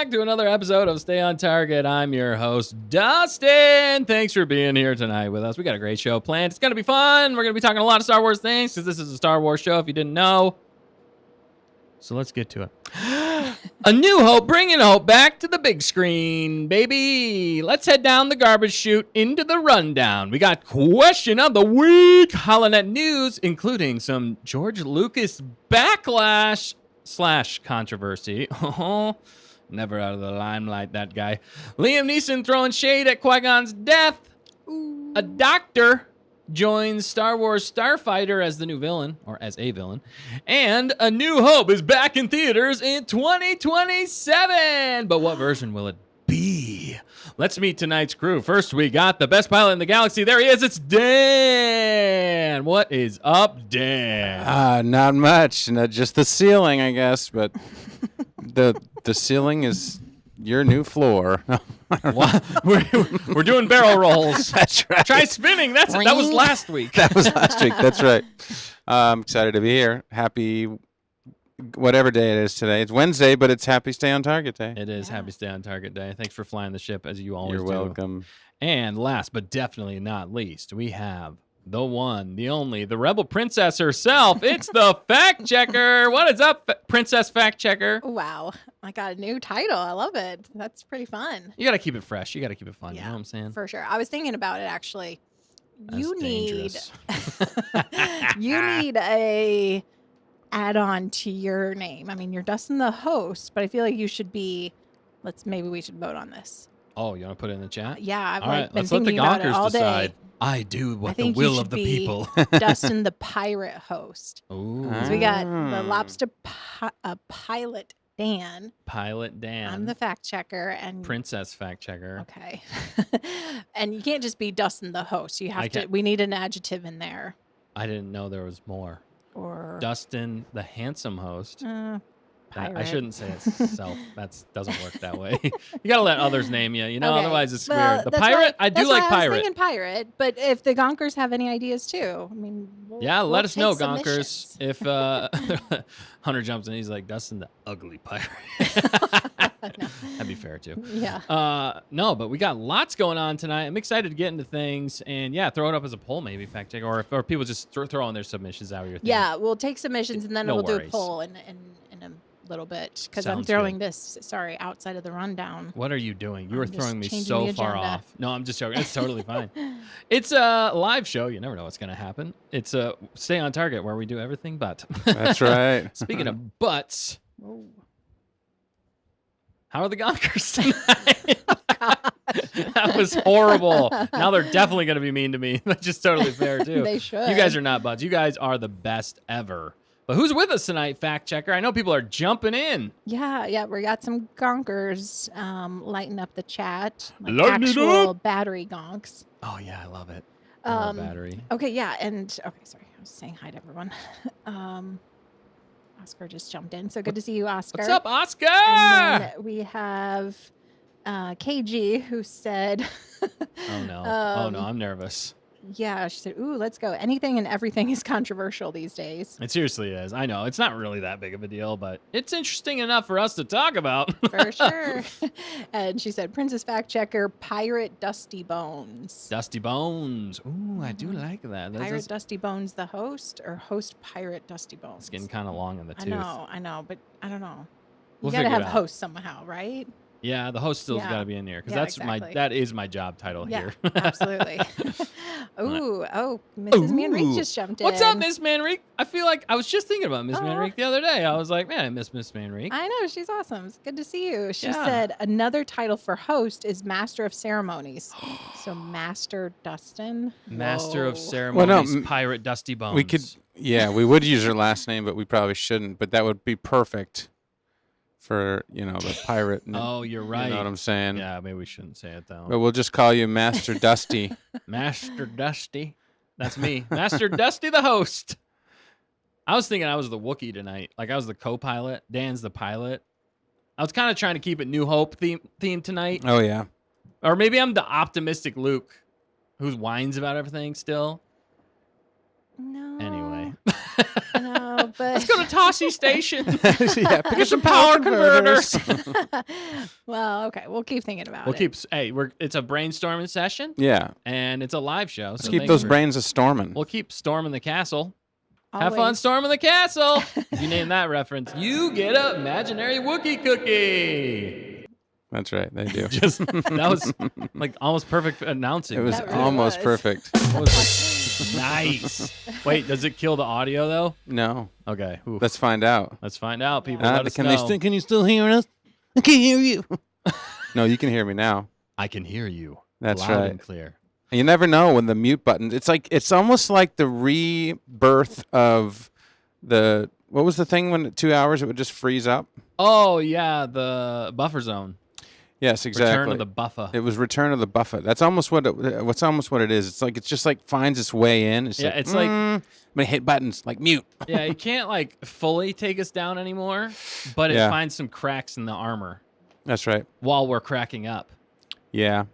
back to another episode of Stay on Target. I'm your host, Dustin. Thanks for being here tonight with us. We got a great show planned. It's going to be fun. We're going to be talking a lot of Star Wars things because this is a Star Wars show if you didn't know. So let's get to it. A New Hope, bringing hope back to the big screen, baby. Let's head down the garbage chute into the rundown. We got question of the week, Holonet news, including some George Lucas Backlash / controversy. Oh, never out of the limelight, that guy. Liam Neeson throwing shade at Qui Gons' death. Ooh. A doctor joins Star Wars Starfighter as the new villain, or as a villain. And A New Hope is back in theaters in 2027. But what version will it be? Let's meet tonight's crew. First, we got the best pilot in the galaxy. There he is. It's Dan. What is up, Dan? Not much. Just the ceiling, I guess. But the ceiling is your new floor. We're doing barrel rolls. That's right. Try spinning. That was last week. That was last week. That's right. I'm excited to be here. Happy whatever day it is today. It's Wednesday, but it's Happy Stay on Target Day. It is Happy Stay on Target Day. Thanks for flying the ship as you always do. You're welcome. And last but definitely not least, we have the one, the only, the Rebel Princess herself. It's the Fact Checker. What is up, Princess Fact Checker? Wow. I got a new title. I love it. That's pretty fun. You got to keep it fresh. You got to keep it fun. Yeah, you know what I'm saying? For sure. I was thinking about it, actually. That's dangerous. You need a add-on to your name. I mean, you're Dustin the host, but I feel like you should be, maybe we should vote on this. Oh, you want to put it in the chat? Yeah. I've all right, been let's let the thinking about it all Gonkers decide. day. I do what I think the will you of the should be people. Dustin the Pirate host. Ooh. So we got the Lobsta Pilot Dan. Pilot Dan. I'm the fact checker and Princess Fact Checker. Okay. And you can't just be Dustin the host. You have to. We need an adjective in there. I didn't know there was more. Or Dustin the handsome host. I Pirate. shouldn't say it's self. That doesn't work that way. You gotta let others name you. You know, Okay. otherwise it's Well, weird. The that's pirate. why- I do that's like why I was pirate. thinking pirate, but if the Gonkers have any ideas too, I mean, Yeah, we'll let us take know, submissions. Gonkers. If Hunter jumps in, he's like Dustin the ugly pirate. No. That'd be fair too. Yeah. No, but we got lots going on tonight. I'm excited to get into things, and yeah, throw it up as a poll, maybe fact check, or people just throw in their submissions out of your thing. Yeah, we'll take submissions and then No we'll do worries. a poll in a little bit because I'm Sounds throwing good. this. Sorry, outside of the rundown. What are you doing? You I'm are just throwing me changing so the far agenda. off. No, I'm just joking. It's totally fine. It's a live show. You never know what's going to happen. It's a Stay on Target where we do everything but. That's right. Speaking of butts, Whoa. how are the Gonkers tonight? That was horrible. Now they're definitely going to be mean to me. That's just totally fair, too. They should. You guys are not butts. You guys are the best ever. But who's with us tonight, Fact Checker? I know people are jumping in. Yeah, we got some Gonkers lighting up the chat. Like Lighten it actual battery gonks. Oh, yeah, I love it. I love battery. Okay, yeah, sorry, I was saying hi to everyone. Oscar just jumped in, so good to see you, Oscar. What's up, Oscar? And then we have KG who said, Oh, no. Oh, no, I'm nervous. yeah, she said, ooh, let's go. Anything and everything is controversial these days. It seriously is. I know. It's not really that big of a deal, but it's interesting enough for us to talk about. For sure. And she said, Princess Fact Checker, Pirate Dusty Bones. Dusty Bones. Ooh, I do like that. Pirate Dusty Bones the host, or host Pirate Dusty Bones? It's getting kind of long in the tooth. I know, but I don't know. You We'll gotta figure it have out. hosts somehow, right? Yeah, the host still's Yeah. got to be in there because Yeah, that's that is my job title Yeah, here. absolutely. Mrs. Manrique just jumped in. What's up, Miss Manrique? I feel like I was just thinking about Miss Aw. Manrique the other day. I was like, man, I miss Miss Manrique. I know, she's awesome. It's good to see you. She Yeah. said another title for host is Master of Ceremonies. So Master Dustin. Master of Whoa. Ceremonies, Well, no, Pirate Dusty Bones. We could, we would use her last name, but we probably shouldn't. But that would be perfect for, the pirate. Oh, you're right. You know what I'm saying? Yeah, maybe we shouldn't say it though. But we'll just call you Master Dusty. Master Dusty. That's me. Master Dusty the host. I was thinking I was the Wookiee tonight. Like I was the co-pilot. Dan's the pilot. I was kind of trying to keep it New Hope theme tonight. Oh, yeah. Or maybe I'm the optimistic Luke who whines about everything still. No. Anyway. No, but Let's go to Tossie Station. Yeah, Get some power converters. well, okay, we'll keep thinking about We'll it. keep. Hey, it's a brainstorming session, Yeah. and it's a live show. Let's so keep thanks those for- brains a storming. We'll keep storming the castle. Have fun Always. storming the castle. If you name that reference, you get an imaginary Wookiee cookie. That's right. They do. Just that was like almost perfect announcing. It was That really almost was. perfect. It was like, nice. Wait, does it kill the audio though? No. Okay. Ooh. Let's find out. Let's find out, people. Let us Can know. can you still hear us? I can hear you. No, you can hear me now. I can hear you. That's loud right. and clear. And you never know when the mute button. It's almost like the rebirth of the what was the thing when 2 hours it would just freeze up? Oh yeah, the buffer zone. Yes, exactly. Return of the buffer. It was Return of the Buffer. That's almost what it is. It's just like finds its way in. Yeah, it's like- I'm gonna hit buttons like mute. Yeah, it can't like fully take us down anymore, but it Yeah. finds some cracks in the armor That's right. while we're cracking up. Yeah.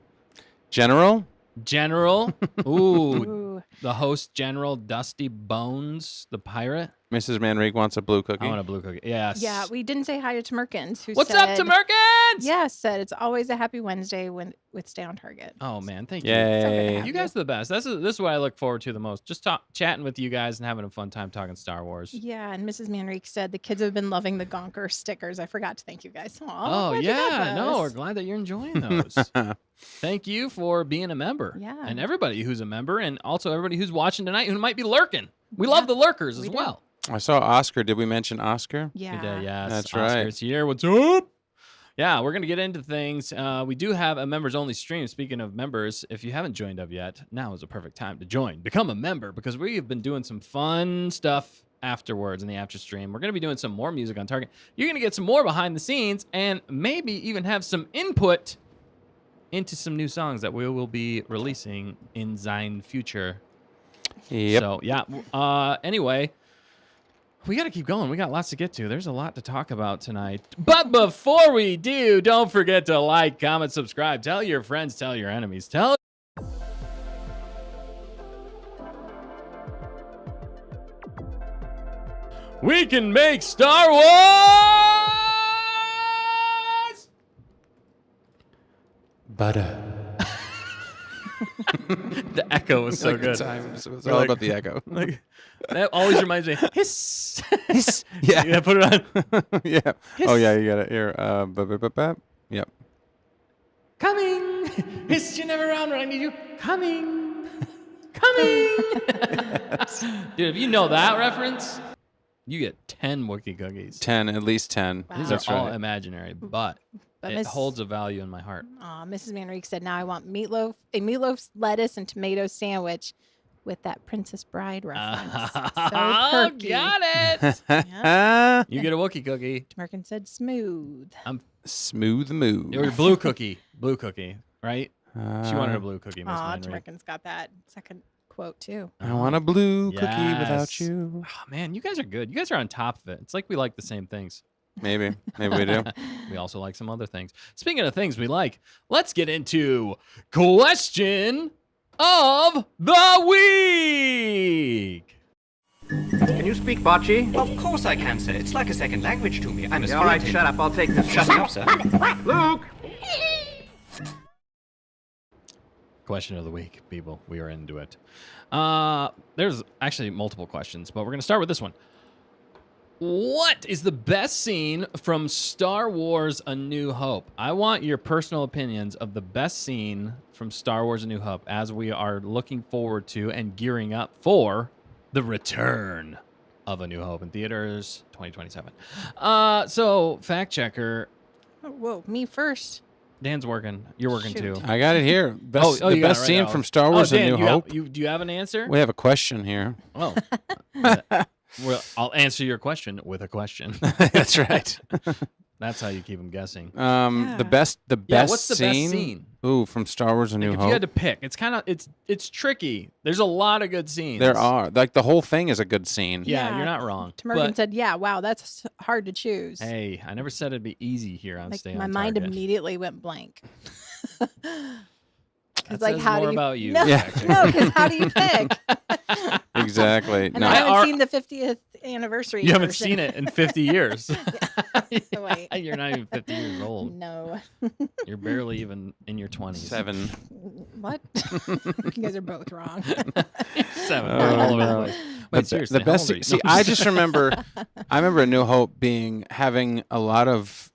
General. General, ooh, Ooh. the host General Dusty Bones, the pirate. Mrs. Manrique wants a blue cookie. I want a blue cookie. Yes. Yeah, we didn't say hi to Tmerkins, who What's said, up, Tamerkins? Yeah, said it's always a happy Wednesday with Stay on Target. Oh man, thank you. Yay. You guys are the best. This is what I look forward to the most. Just chatting with you guys and having a fun time talking Star Wars. Yeah, and Mrs. Manrique said the kids have been loving the Gonker stickers. I forgot to thank you guys. Oh glad you got yeah, no, we're those. glad that you're enjoying those. Thank you for being a member. Yeah. And everybody who's a member, and also everybody who's watching tonight who might be lurking. We love the lurkers as we do. well. I saw Oscar. Did we mention Oscar? We Yeah. did, yes. That's Oscar's here. What's up? Yeah, we're going to get into things. We do have a members-only stream. Speaking of members, if you haven't joined up yet, now is a perfect time to join. Become a member, because we have been doing some fun stuff afterwards in the after stream. We're going to be doing some more music on Target. You're going to get some more behind the scenes and maybe even have some input into some new songs that we will be releasing in Zine future. Yep. So, yeah. Anyway, we got to keep going. We got lots to get to. There's a lot to talk about tonight. But before we do, don't forget to like, comment, subscribe. Tell your friends, tell your enemies. Tell. We can make Star Wars! Butter. The echo was so Like the good. time. It's We're all like- about the echo. Like, that always reminds me. Hiss. Yeah. Yeah, put it on. Yeah. Oh yeah, you got it here. Yep. Coming. Hiss, you're never around when I need you. Coming. Coming. Dude, if you know that reference, you get 10 Wookiee cookies. 10, at least 10. Wow. These That's are all right. imaginary, but But it holds a value in my heart. Mrs. Manrique said, now I want a meatloaf, lettuce, and tomato sandwich with that Princess Bride reference. So perky. Got it. Yeah. You get a Wookiee cookie. Tmerkin said smooth. Smooth move. Or blue cookie. Blue cookie, right? She wanted a blue cookie, Miss Aw, Manrique. Tmerkin's got that second quote too. I want a blue cookie without Yes. you. Oh, man, you guys are good. You guys are on top of it. It's like we like the same things. Maybe we do. We also like some other things. Speaking of things we like, let's get into question of the week. Can you speak bocce? Of course I can, sir. It's like a second language to me. I'm as All right, fluent in- shut up. I'll take this. Shut up, sir. Luke! Question of the week, people. We are into it. There's actually multiple questions, but we're going to start with this one. What is the best scene from Star Wars A New Hope? I want your personal opinions of the best scene from Star Wars A New Hope as we are looking forward to and gearing up for the return of A New Hope in theaters 2027. So, fact checker, Oh, whoa, me first. Dan's working. You're working Shoot. too. I got it here. Best, you the got it best right scene now. from Star Wars: Dan, A New Hope. do you have an answer? We have a question here. Oh. Well, I'll answer your question with a question. That's right. That's how you keep them guessing. The best Yeah, what's the scene? best scene? Ooh, from Star Wars: A New Like, if Hope. you had to pick, it's kind of it's tricky. There's a lot of good scenes. There are like the whole thing is a good scene. Yeah, Yeah, you're not wrong. Tmerkin But said, yeah, wow, that's hard to choose. hey, I never said it'd be easy here on Like Stay my on mind Target. immediately went blank. That like, says how do more you- about you. No, Yeah. actually. no, because how do you pick? Well, Exactly. And No. I haven't Are- seen the 50th anniversary. You haven't version. seen it in 50 years. Wait. You're not even 50 years old. No. You're barely even in your 20s. 7. What? You guys are both wrong. 7. Oh, all over the no. place. The Wait, be- seriously, the how best. old are you? See, No. I just remember. I remember A New Hope having a lot of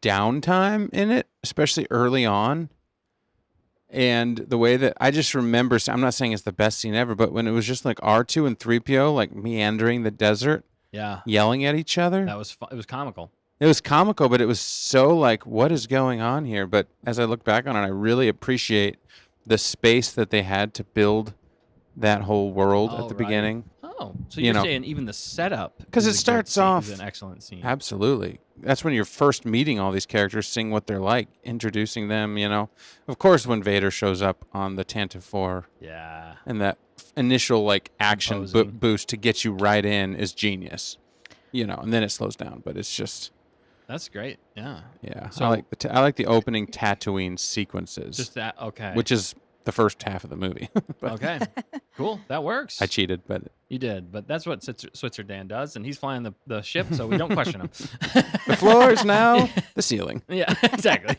downtime in it, especially early on. And the way that I just remember, I'm not saying it's the best scene ever, but when it was just like R2 and 3PO like meandering the desert, Yeah. yelling at each other, That was it was comical. it was comical, but it was so like, what is going on here? But as I look back on it, I really appreciate the space that they had to build that whole world Oh, at the right. beginning. Oh, so You you're know. saying even the setup 'Cause is it a good starts scene, off- is an excellent scene. Absolutely. That's when you're first meeting all these characters, seeing what they're like, introducing them, Of course, when Vader shows up on the Tantive 4 Yeah. and that initial like action Imposing. boost to get you right in is genius. And then it slows down, but it's just That's great. Yeah. yeah. So- I like the opening Tatooine sequences, Just that. Okay. which is the first half of the movie. But okay. Cool. That works. I cheated, but You did, but that's what Switzer Dan does, and he's flying the ship, so we don't question him. the floor is now the ceiling. Yeah, exactly.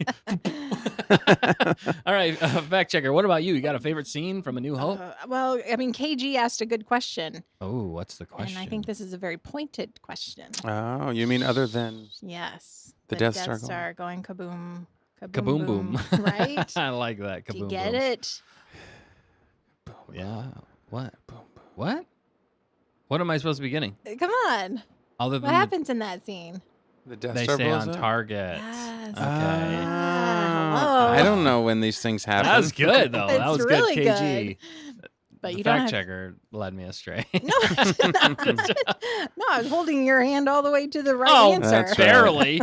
All right, fact checker. What about you? You got a favorite scene from A New Hope? Well, I mean, KG asked a good question, Oh, what's the question? and I think this is a very pointed question. Oh, you mean other than Yes. The Death Star going kaboom. Kaboom boom. Right? I like that. Kaboom Do you get boom. it? Yeah. What? What? What am I supposed to be getting? Come on. Other What than happens in that scene? the Death they Star stay blows on up? target. Yes. Okay. Ah, I don't know when these things happen. That was good though. that It's was really good. KG. good. But The you don't fact have... checker led me astray. No, no, I was holding your hand all the way to the right Oh, answer. That's right. barely.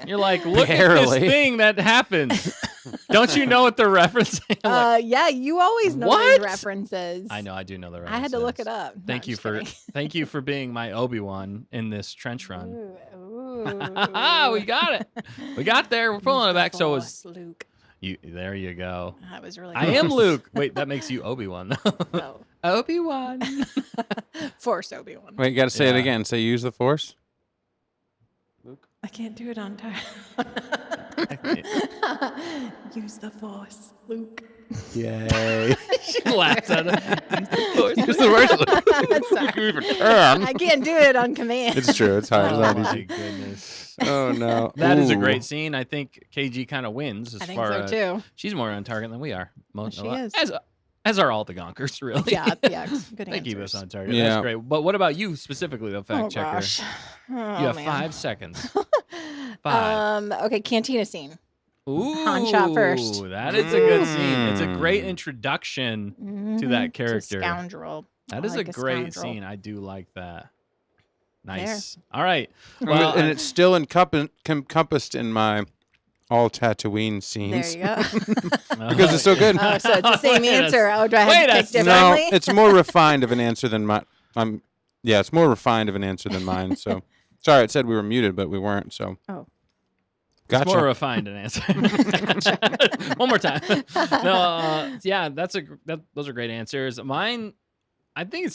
You're like, look at Barely. this thing that happened. Don't you know what they're referencing? I'm like, Yeah, you always know What? these references. I know, I do know the I references. had to look it up. No, Thank I'm you just for kidding. thank you for being my Obi-Wan in this trench run. Ooh. We got it. We got there. We're pulling it back. So it was Luke. you. There you go. That was really. I am close. Luke. Wait, that makes you Obi-Wan. Oh. Obi-Wan. Force Obi-Wan. Wait, you got to say it Yeah. again. Say use the Force. I can't do it on time. Use the Force, Luke. Yay! She laughs at it. Use the Force. Sorry. I can't do it on command. It's true. It's hard. It's Oh not my easy. goodness. Oh no. That is a Ooh. great scene. I think KG kind of wins as I think far so as too. she's more on target than we are. Most, She is. As are all the Gonkers, really. Yeah, yeah. Good They keep us answers. on target. Yeah. That's great. But what about you specifically, though, fact Oh checker? gosh. You Oh, have man. 5 seconds. 5. Okay, cantina scene. Ooh, Han shot first. That is a good scene. It's a great introduction. To that Mhm. It's a character. scoundrel. That I is like a great scoundrel. scene. I do like that. Nice. All right. And Well, and it's still encompassed in my all Tatooine There scenes. you go. Because it's so good. Oh, so it's the same Wait a answer. Oh, do I wait a have to pick No, differently? it's more refined of an answer than my. Yeah, it's more refined of an answer than mine. So, sorry, it said we were muted, but we weren't. So, Oh. gotcha. It's more refined an answer. One more time. No, yeah, those are great answers. Mine, I think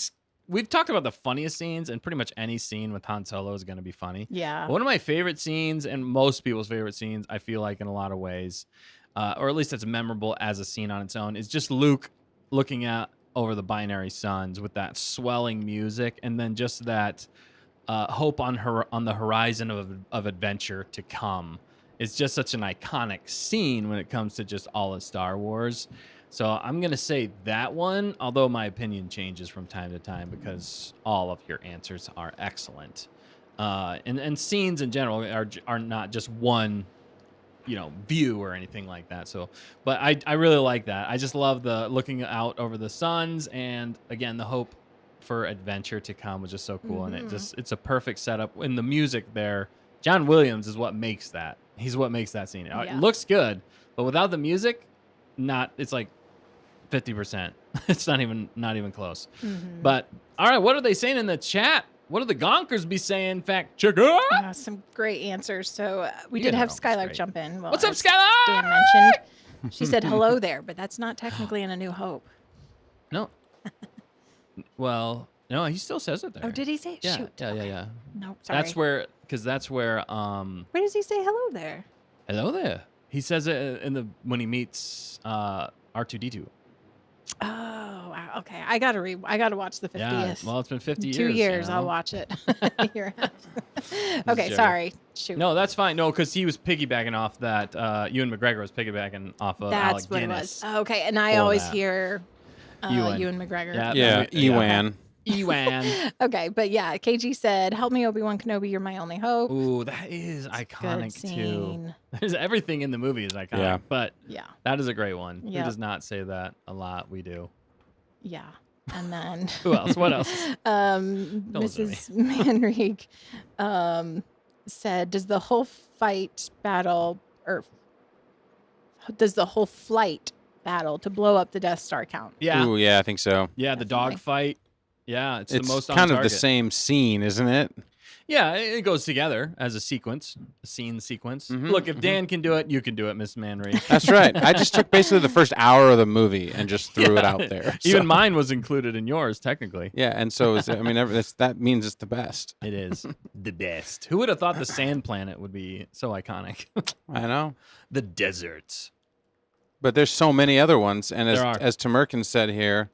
we've talked about the funniest scenes, and pretty much any scene with Han Solo is going to be funny. Yeah. One of my favorite scenes, and most people's favorite scenes, I feel like in a lot of ways, or at least it's memorable as a scene on its own, is just Luke looking out over the binary suns with that swelling music, and then just that hope on the horizon of adventure to come. It's just such an iconic scene when it comes to just all of Star Wars. So I'm going to say that one, although my opinion changes from time to time because all of your answers are excellent. And scenes in general are not just one, view or anything like that. So, but I really like that. I just love the looking out over the suns, and again, the hope for adventure to come was just so cool. And it's a perfect setup. And the music there, John Williams is what makes that. He's what makes that scene. It Yeah. looks good, but without the music, it's like 50%. It's not even close. Mhm. But all right, what are they saying in the chat? What do the Gonkers be saying? Fact checker. Some great answers. So we You did know, have it's Skylar great. jump in. Well, What's up, as Skylar? Dan mentioned. She said hello there, but that's not technically in A New Hope. No. Well, no, he still says it there. Oh, did he say? Yeah, Shoot. yeah, yeah, yeah. No, sorry. Where Because that's where Where does he say hello there? hello there. He says it when he meets R2D2. Oh, wow. Okay. I gotta watch the 50th. Yeah. Well, it's been 50 years. 2 years. you I'll know? watch it. Year and a half. Okay. joking. Sorry. Shoot. No, that's fine. No, because he was piggybacking off that. Ewan McGregor was piggybacking off of That's Alec what Guinness. it was. Okay. And I for always that. hear Ewan. Ewan McGregor. Yeah. Yeah, Ewan. Ewan. Okay. But yeah, KG said, "Help me, Obi-Wan Kenobi. You're my only hope." Ooh, that is Good iconic too. scene. There's everything in the movie is iconic, Yeah. but Yeah. that is a great one. Yep. Who does not say that a lot? We do. Yeah. And then Who else? What else? Mrs. Manrique said, does the whole flight battle to blow up the Death Star count? Yeah. Ooh, yeah, I think so. Yeah, the Definitely. dog fight. Yeah, it's the most on kind of target. the same scene, isn't it? Yeah, it goes together as a sequence, a scene sequence. Mhm, Look, if Dan can do it, you can do it, Miss Manrique. That's right. I just took basically the first hour of the movie and just threw it out there. Even So- mine was included in yours, technically. Yeah, and so is, I mean, that means it's the best. It is the best. Who would have thought the sand planet would be so iconic? I know. The deserts. But there's so many other ones, and There are. as Tamerkin said here,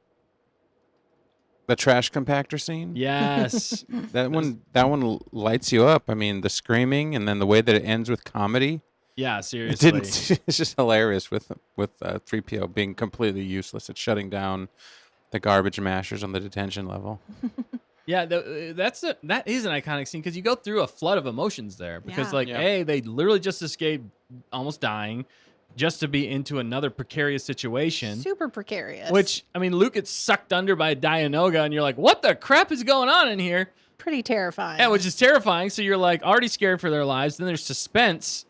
the trash compactor scene. Yes. That one lights you up. I mean, the screaming and then the way that it ends with comedy. Yeah, It seriously. didn't. It's just hilarious with 3PO being completely useless at shutting down the garbage mashers on the detention level. Yeah, that is an iconic scene because you go through a flood of emotions there because, Yeah. like, Yeah. A, they literally just escaped almost dying just to be into another precarious situation. Super precarious. Which, I mean, Luke gets sucked under by a Dianoga, and you're like, what the crap is going on in here? pretty terrifying. Yeah, which is terrifying. So you're like already scared for their lives. Then there's suspense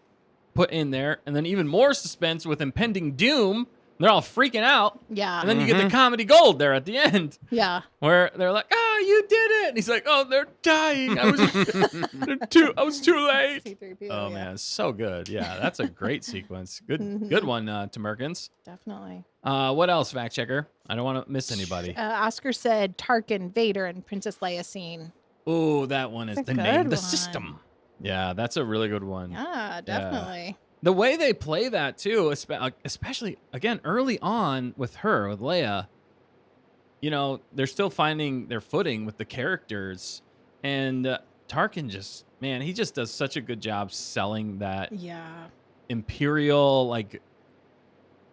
put in there, and then even more suspense with impending doom. They're all freaking out. Yeah. And then you get the comedy gold there at the end Yeah. where they're like, you did it. And he's like, oh, they're dying. I was too late. C-3PO, Oh, yeah. man, it's so good. Yeah, that's a great sequence. Good Mhm. good one, Tamerkins. Definitely. What else, fact checker? I don't want to miss anybody. Oscar said Tarkin, Vader, and Princess Leia scene. Oh, that one is That's a the name of the good one. system. Yeah, that's a really good one. Yeah, definitely. The way they play that too, especially again early on with Leia, you know, they're still finding their footing with the characters, and Tarkin he just does such a good job selling that Yeah. imperial, like,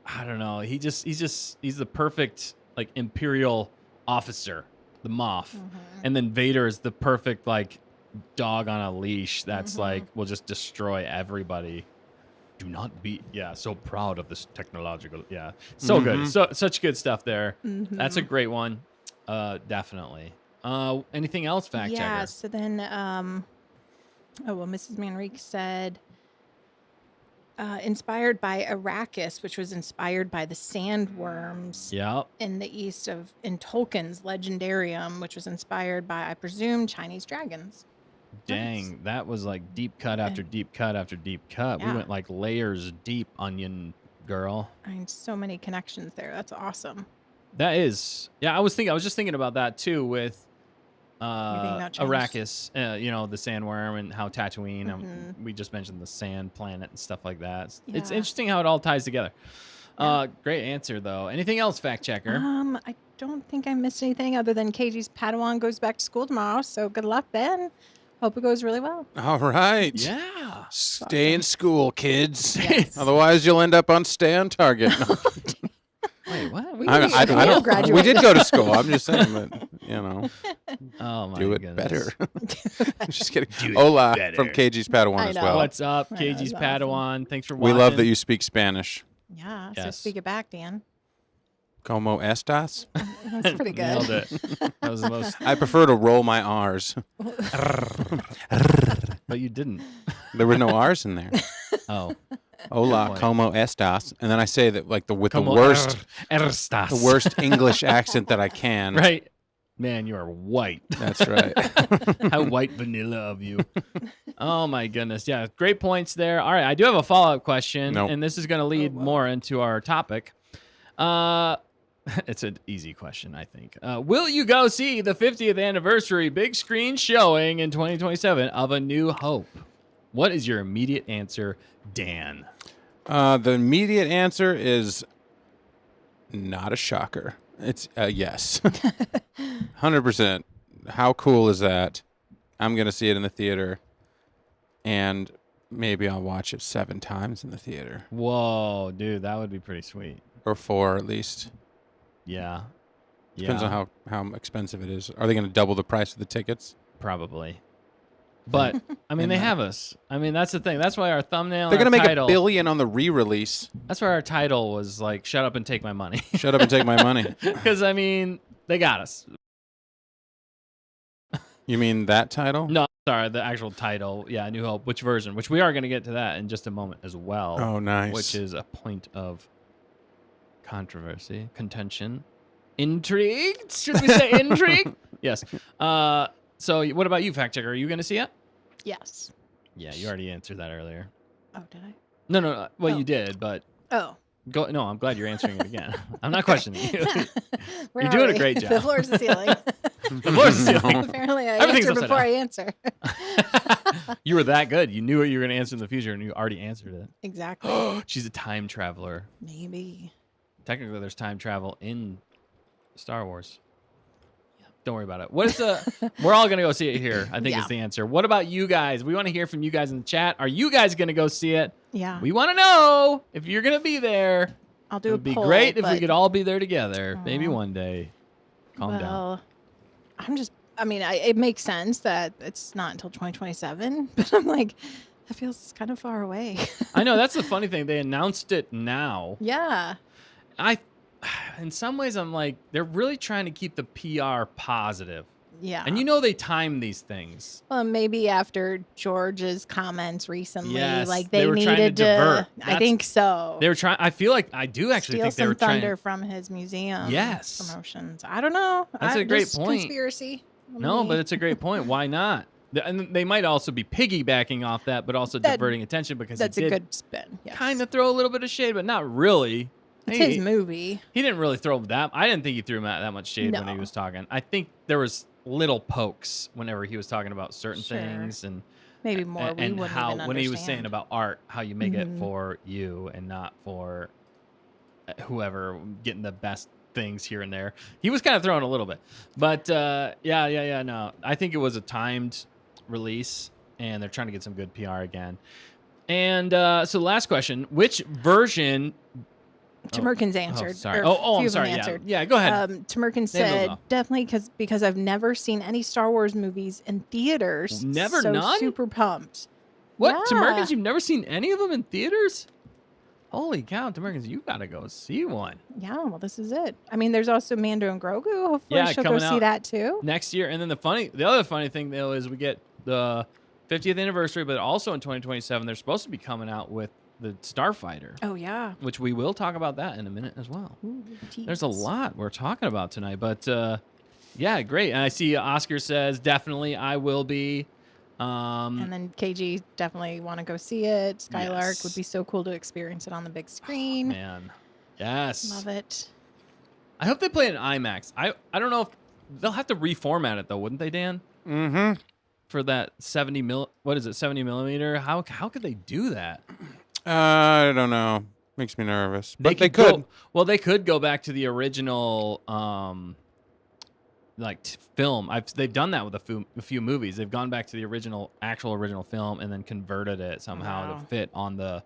I don't know, he's the perfect like imperial officer, the Moff, Mhm. and then Vader is the perfect like dog on a leash that's Mhm. like will just destroy everybody. Do not be so proud of this technological so good, such good stuff there. That's a Mhm. great one. Definitely. Anything else, fact Yeah. checker? So then, Mrs. Manrique said, inspired by Arrakis, which was inspired by the Sandworms Yep. in Tolkien's Legendarium, which was inspired by, I presume, Chinese dragons. Dang, that was like deep cut after deep cut after deep cut. We Yeah. went like layers deep, onion girl. I mean, so many connections there. That's awesome. That is, I was just thinking about that too with that changed? Arrakis, the sandworm and how Tatooine. Mhm. We just mentioned the sand planet and stuff like that. It's Yeah. interesting how it all ties together. Great answer though. Anything else, fact checker? I don't think I missed anything other than KG's Padawan goes back to school tomorrow. So good luck, Ben. Hope it goes really well. All right. Yeah. Stay in school, kids. Yes. Otherwise, you'll end up on Stay on Target. No. Wait, what? We I did- don't. we all graduated. We did go to school. I'm just saying, but Oh my do it goodness. better. Just kidding. Do it Hola better. from KG's Padawan I as know. well. What's up, I know, KG's that's Padawan? Thanks for We watching. love that you speak Spanish. Yeah. So Yes. speak it back, Dan. Como estas? That's pretty good. Nailed it. That was the most, I prefer to roll my R's. but you didn't. There were no R's in there. Oh, Hola, point. como estas? And then I say that like with Como the worst, Erstas. the worst English accent that I can. Right? Man, you are white. That's right. How white vanilla of you. Oh my goodness. Yeah, great points there. All right, I do have a follow-up question, Nope. and this is going to lead more into our topic. It's an easy question, I think. Will you go see the 50th anniversary big screen showing in 2027 of A New Hope? What is your immediate answer, Dan? The immediate answer is not a shocker. It's yes. 100%. How cool is that? I'm going to see it in the theater, and maybe I'll watch it 7 times in the theater. Whoa, dude, that would be pretty sweet. Or 4 at least. Yeah. Depends on how expensive it is. Are they going to double the price of the tickets? Probably. But, I mean, they have us. I mean, that's the thing. That's why our thumbnail They're going to make $1 billion on the re-release. That's why our title was like, shut up and take my money. Shut up and take my money. Because, I mean, they got us. You mean that title? No, sorry, the actual title. Yeah, New Hope. Which version? Which we are going to get to that in just a moment as well. Oh, nice. Which is a point of controversy, contention, intrigue. Should we say intrigue? Yes. So what about you, fact checker? Are you going to see it? Yes. Yeah, you already answered that earlier. Oh, did I? No. Well, Oh. you did, but Oh. go. No, I'm glad you're answering it again. I'm not questioning you. Where You're are doing a we? great job. The floor is the ceiling. The floor is the ceiling. Apparently, I Everything's answer upside before down. I answer. You were that good. You knew what you were going to answer in the future, and you already answered it. Exactly. She's a time traveler. Maybe. Technically, there's time travel in Star Wars. Yeah, don't worry about it. What is the? We're all gonna go see it here. I think Yeah. is the answer. What about you guys? We want to hear from you guys in the chat. Are you guys gonna go see it? Yeah. We want to know if you're gonna be there. I'll do It a would be poll, great if we but- could all be there together. Maybe Aw. one day. Calm down. Well, I mean, it makes sense that it's not until 2027, but I'm like, that feels kind of far away. I know that's the funny thing. They announced it now. Yeah. In some ways, I'm like, they're really trying to keep the PR positive. Yeah. And you know they time these things. Well, maybe after George's comments recently, Yes, like they they were trying to needed to. divert. I That's- think so. They were trying. I feel like I do actually Steal think they were some trying. thunder from his museum. Yes. Promotions. I don't know. That's a great just point. Conspiracy. No, Me. but it's a great point. Why not? And they might also be piggybacking off that, but also That- diverting attention because that's he a did good spin. Yes. kind of throw a little bit of shade, but not really. It's He- his movie. He didn't really throw that. I didn't think he threw that much shade when he No. was talking. I think there was little pokes whenever he was talking about certain Sure. things and Maybe more. we and wouldn't how even when he was saying understand. about art, how you make it Mhm. for you and not for whoever getting the best things here and there. He was kind of throwing a little bit, but yeah. No, I think it was a timed release, and they're trying to get some good PR again. And so, last question: which version? Tamerkin's answered. sorry. or Oh, a few I'm of them sorry. Yeah, answered. yeah. Go ahead. Tamerkin Name those said off. definitely because I've never seen any Star Wars movies in theaters. Never, so none? Super pumped. What? yeah. Tamerkins? You've never seen any of them in theaters? Holy cow, Tamerkins! You gotta go see one Yeah, well, this is it. I mean, there's also Mando and Grogu. Hopefully, Yeah, she'll go coming see out that too. next year. And then the other funny thing though is we get the 50th anniversary, but also in 2027 they're supposed to be coming out with the Starfighter, Oh yeah. which we will talk about that in a minute as well. Ooh, There's a tease. lot we're talking about tonight, but yeah, great. And I see Oscar says definitely I will be. And then KG definitely want to go see it. Skylark Yes. would be so cool to experience it on the big screen. Man, yes. Love it. I hope they play it in IMAX. I don't know if they'll have to reformat it though, wouldn't they, Dan? Mm-hmm. For that 70 millimeter? How could they do that? I don't know. Makes me nervous. But they could. They could go back to the original film. They've done that with a few movies. They've gone back to the actual original film and then converted it somehow Wow. to fit on the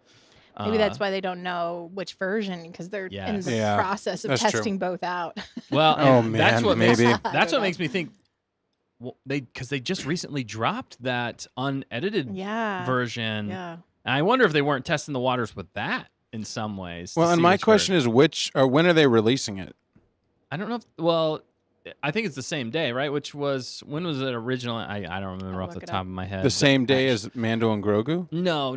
Maybe that's why they don't know which version because they're in Yes. the Yeah, process of that's true. testing both out. Well, Oh, and that's man, what maybe. makes, I that's don't what know. makes me think because they just recently dropped that unedited Yeah. version. Yeah. And I wonder if they weren't testing the waters with that in some ways. Well, and my question is, when are they releasing it? I don't know. I think it's the same day, right? When was it originally? I don't remember I'll off the look it top up. of my head. The same but day actually- as Mando and Grogu? No,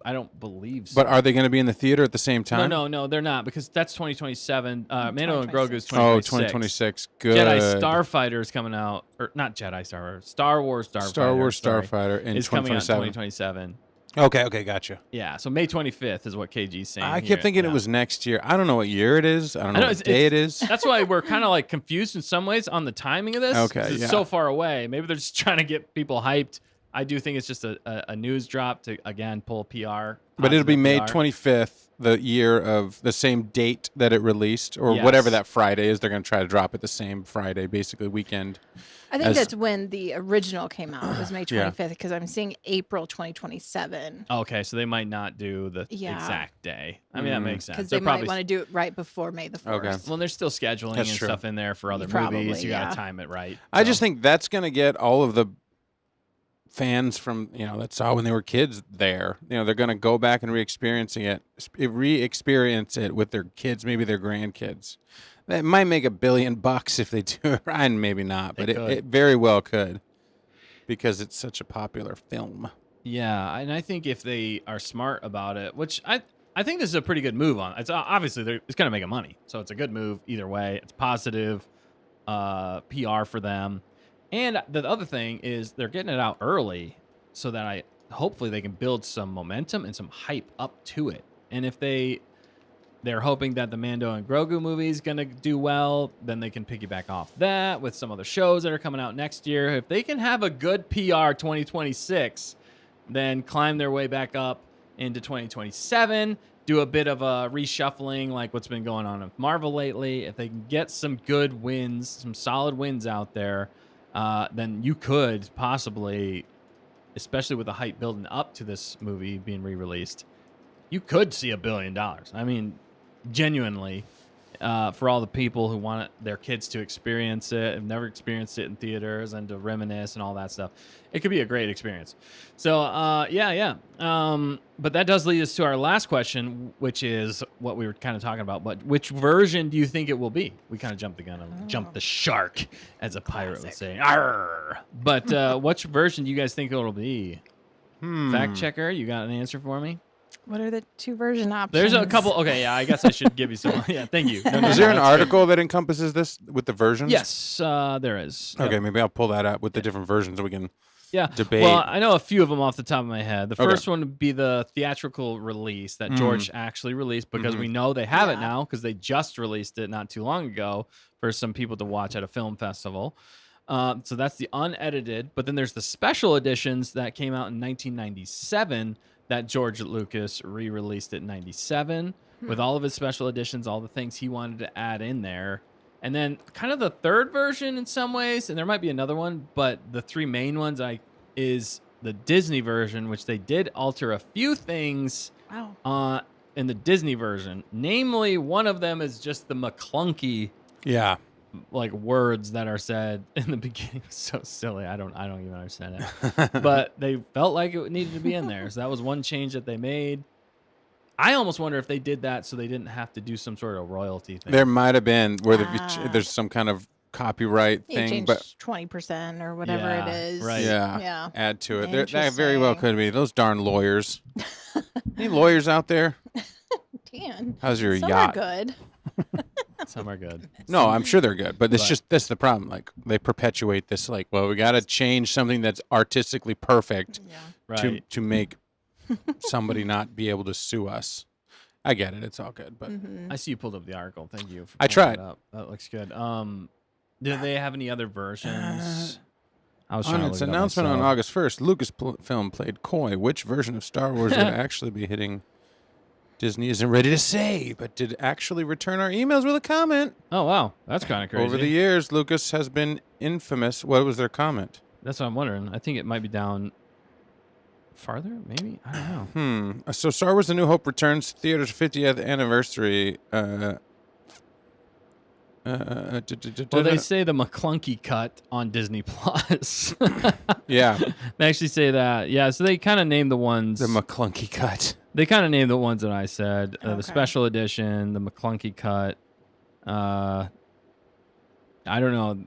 I don't believe so. But are they going to be in the theater at the same time? No, they're not because that's 2027. Mando and Grogu is 2026. 2026. 2026. Good. Jedi Starfighter is coming out, or not Jedi Starfighter, Star Wars Starfighter. Star Wars sorry, Starfighter in is coming out in 2027. 2027. Okay, gotcha. Yeah, so May 25th is what KG's saying. I here. kept thinking Yeah. it was next year. I don't know what year it is. I don't know what day it is. That's why we're kind of like confused in some ways on the timing of this. Okay, 'cause it's yeah. so far away. Maybe they're just trying to get people hyped. I do think it's just a news drop to, again, pull PR. But it'll be positive May PR. 25th, the year of the same date that it released, or Yes. whatever that Friday is. They're going to try to drop it the same Friday, basically weekend. I think as- that's when the original came out. It was May Yeah. 25th because I'm seeing April 2027 Okay, so they might not do the Yeah. exact day. I mean, that makes sense. because They're they might probably want to do it right before May the 4th. Okay. well, there's still scheduling That's and true. stuff in there for other Probably, movies. You got yeah. to time it right. I so. just think that's going to get all of the fans from, that saw when they were kids there. They're going to go back and re-experience it with their kids, maybe their grandkids. That might make $1 billion if they do it, and maybe not, but it very well could, because it's such a popular film. Yeah, and I think if they are smart about it, which I think this is a pretty good move on. It's obviously it's going to make money, so it's a good move either way. It's positive PR for them, and the other thing is they're getting it out early so that hopefully they can build some momentum and some hype up to it. And if they're hoping that the Mando and Grogu movie is going to do well, then they can piggyback off that with some other shows that are coming out next year. If they can have a good PR 2026, then climb their way back up into 2027, do a bit of a reshuffling like what's been going on with Marvel lately. If they can get some good wins, some solid wins out there, then you could possibly, especially with the hype building up to this movie being re-released, you could see $1 billion. I mean, genuinely, for all the people who want their kids to experience it, have never experienced it in theaters, and to reminisce and all that stuff, it could be a great experience. So, yeah. But that does lead us to our last question, which is what we were kind of talking about. But which version do you think it will be? We kind of jumped the gun and jumped the shark, as a pirate would say. Arr! But which version do you guys think it'll be? Fact checker, you got an answer for me? What are the two version options? There's a couple. Okay, yeah, I guess I should give you some. Yeah, thank you. No, Is there an that's good. article that encompasses this with the versions? Yes, there is. Yep. Okay, maybe I'll pull that up with the different versions so we can Yeah. debate. Well, I know a few of them off the top of my head. The Okay. first one would be the theatrical release that George actually released, because we know they have it Yeah. now because they just released it not too long ago for some people to watch at a film festival. So that's the unedited. But then there's the special editions that came out in 1997 that George Lucas re-released it in 97 with all of his special editions, all the things he wanted to add in there. And then kind of the third version in some ways, and there might be another one, but the three main ones is the Disney version, which they did alter a few things Wow. in the Disney version. Namely, one of them is just the McClunky yeah. like words that are said in the beginning. So silly. I don't even understand it. But they felt like it needed to be in there. So that was one change that they made. I almost wonder if they did that so they didn't have to do some sort of royalty thing. There might have been where Ah. there's some kind of copyright You thing, change but 20% or whatever Yeah, it is. right. Yeah. add to it. That very well Interesting. could be. Those darn lawyers. Any lawyers out there? Dan. How's your Some yacht? are good. Some are good. No, I'm sure they're good, but Right. that's the problem. Like they perpetuate this. Like, well, we got to change something that's artistically perfect Yeah. Right. to make somebody not be able to sue us. I get it. It's all good, but Mhm. I see you pulled up the article. Thank you. For I pulling it tried. up. That looks good. Do they have any other versions? I was on trying to its look it up announcement on myself. August 1st, Lucasfilm played coy. Which version of Star Wars would actually be hitting? Disney isn't ready to say, but did actually return our emails with a comment. Oh wow, that's kind of crazy. Over the years, Lucas has been infamous. What was their comment? That's what I'm wondering. I think it might be down farther, maybe. I don't know. So Star Wars: The New Hope returns to theaters 50th anniversary. Well, they say the McClunky cut on Disney Plus. yeah, They actually say that. Yeah, so they kind of named the ones. the McClunky cut. They kind of named the ones that I said. The Okay. special edition, the McClunky cut. I don't know.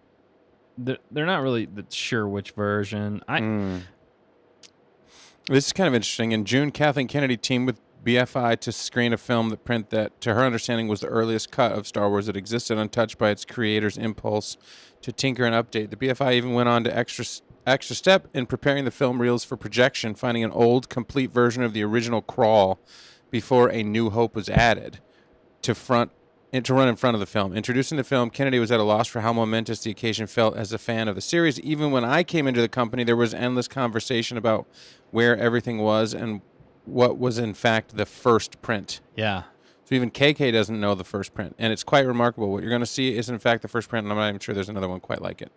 They're not really sure which version. This is kind of interesting. In June, Kathleen Kennedy teamed with BFI to screen a film that, to her understanding, was the earliest cut of Star Wars that existed untouched by its creator's impulse to tinker and update. The BFI even went on to extra step in preparing the film reels for projection, finding an old, complete version of the original crawl before A New Hope was added to run in front of the film. Introducing the film, Kennedy was at a loss for how momentous the occasion felt as a fan of the series. Even when I came into the company, there was endless conversation about where everything was and what was in fact the first print. Yeah. So even KK doesn't know the first print, and it's quite remarkable. What you're going to see is in fact the first print, and I'm not even sure there's another one quite like it.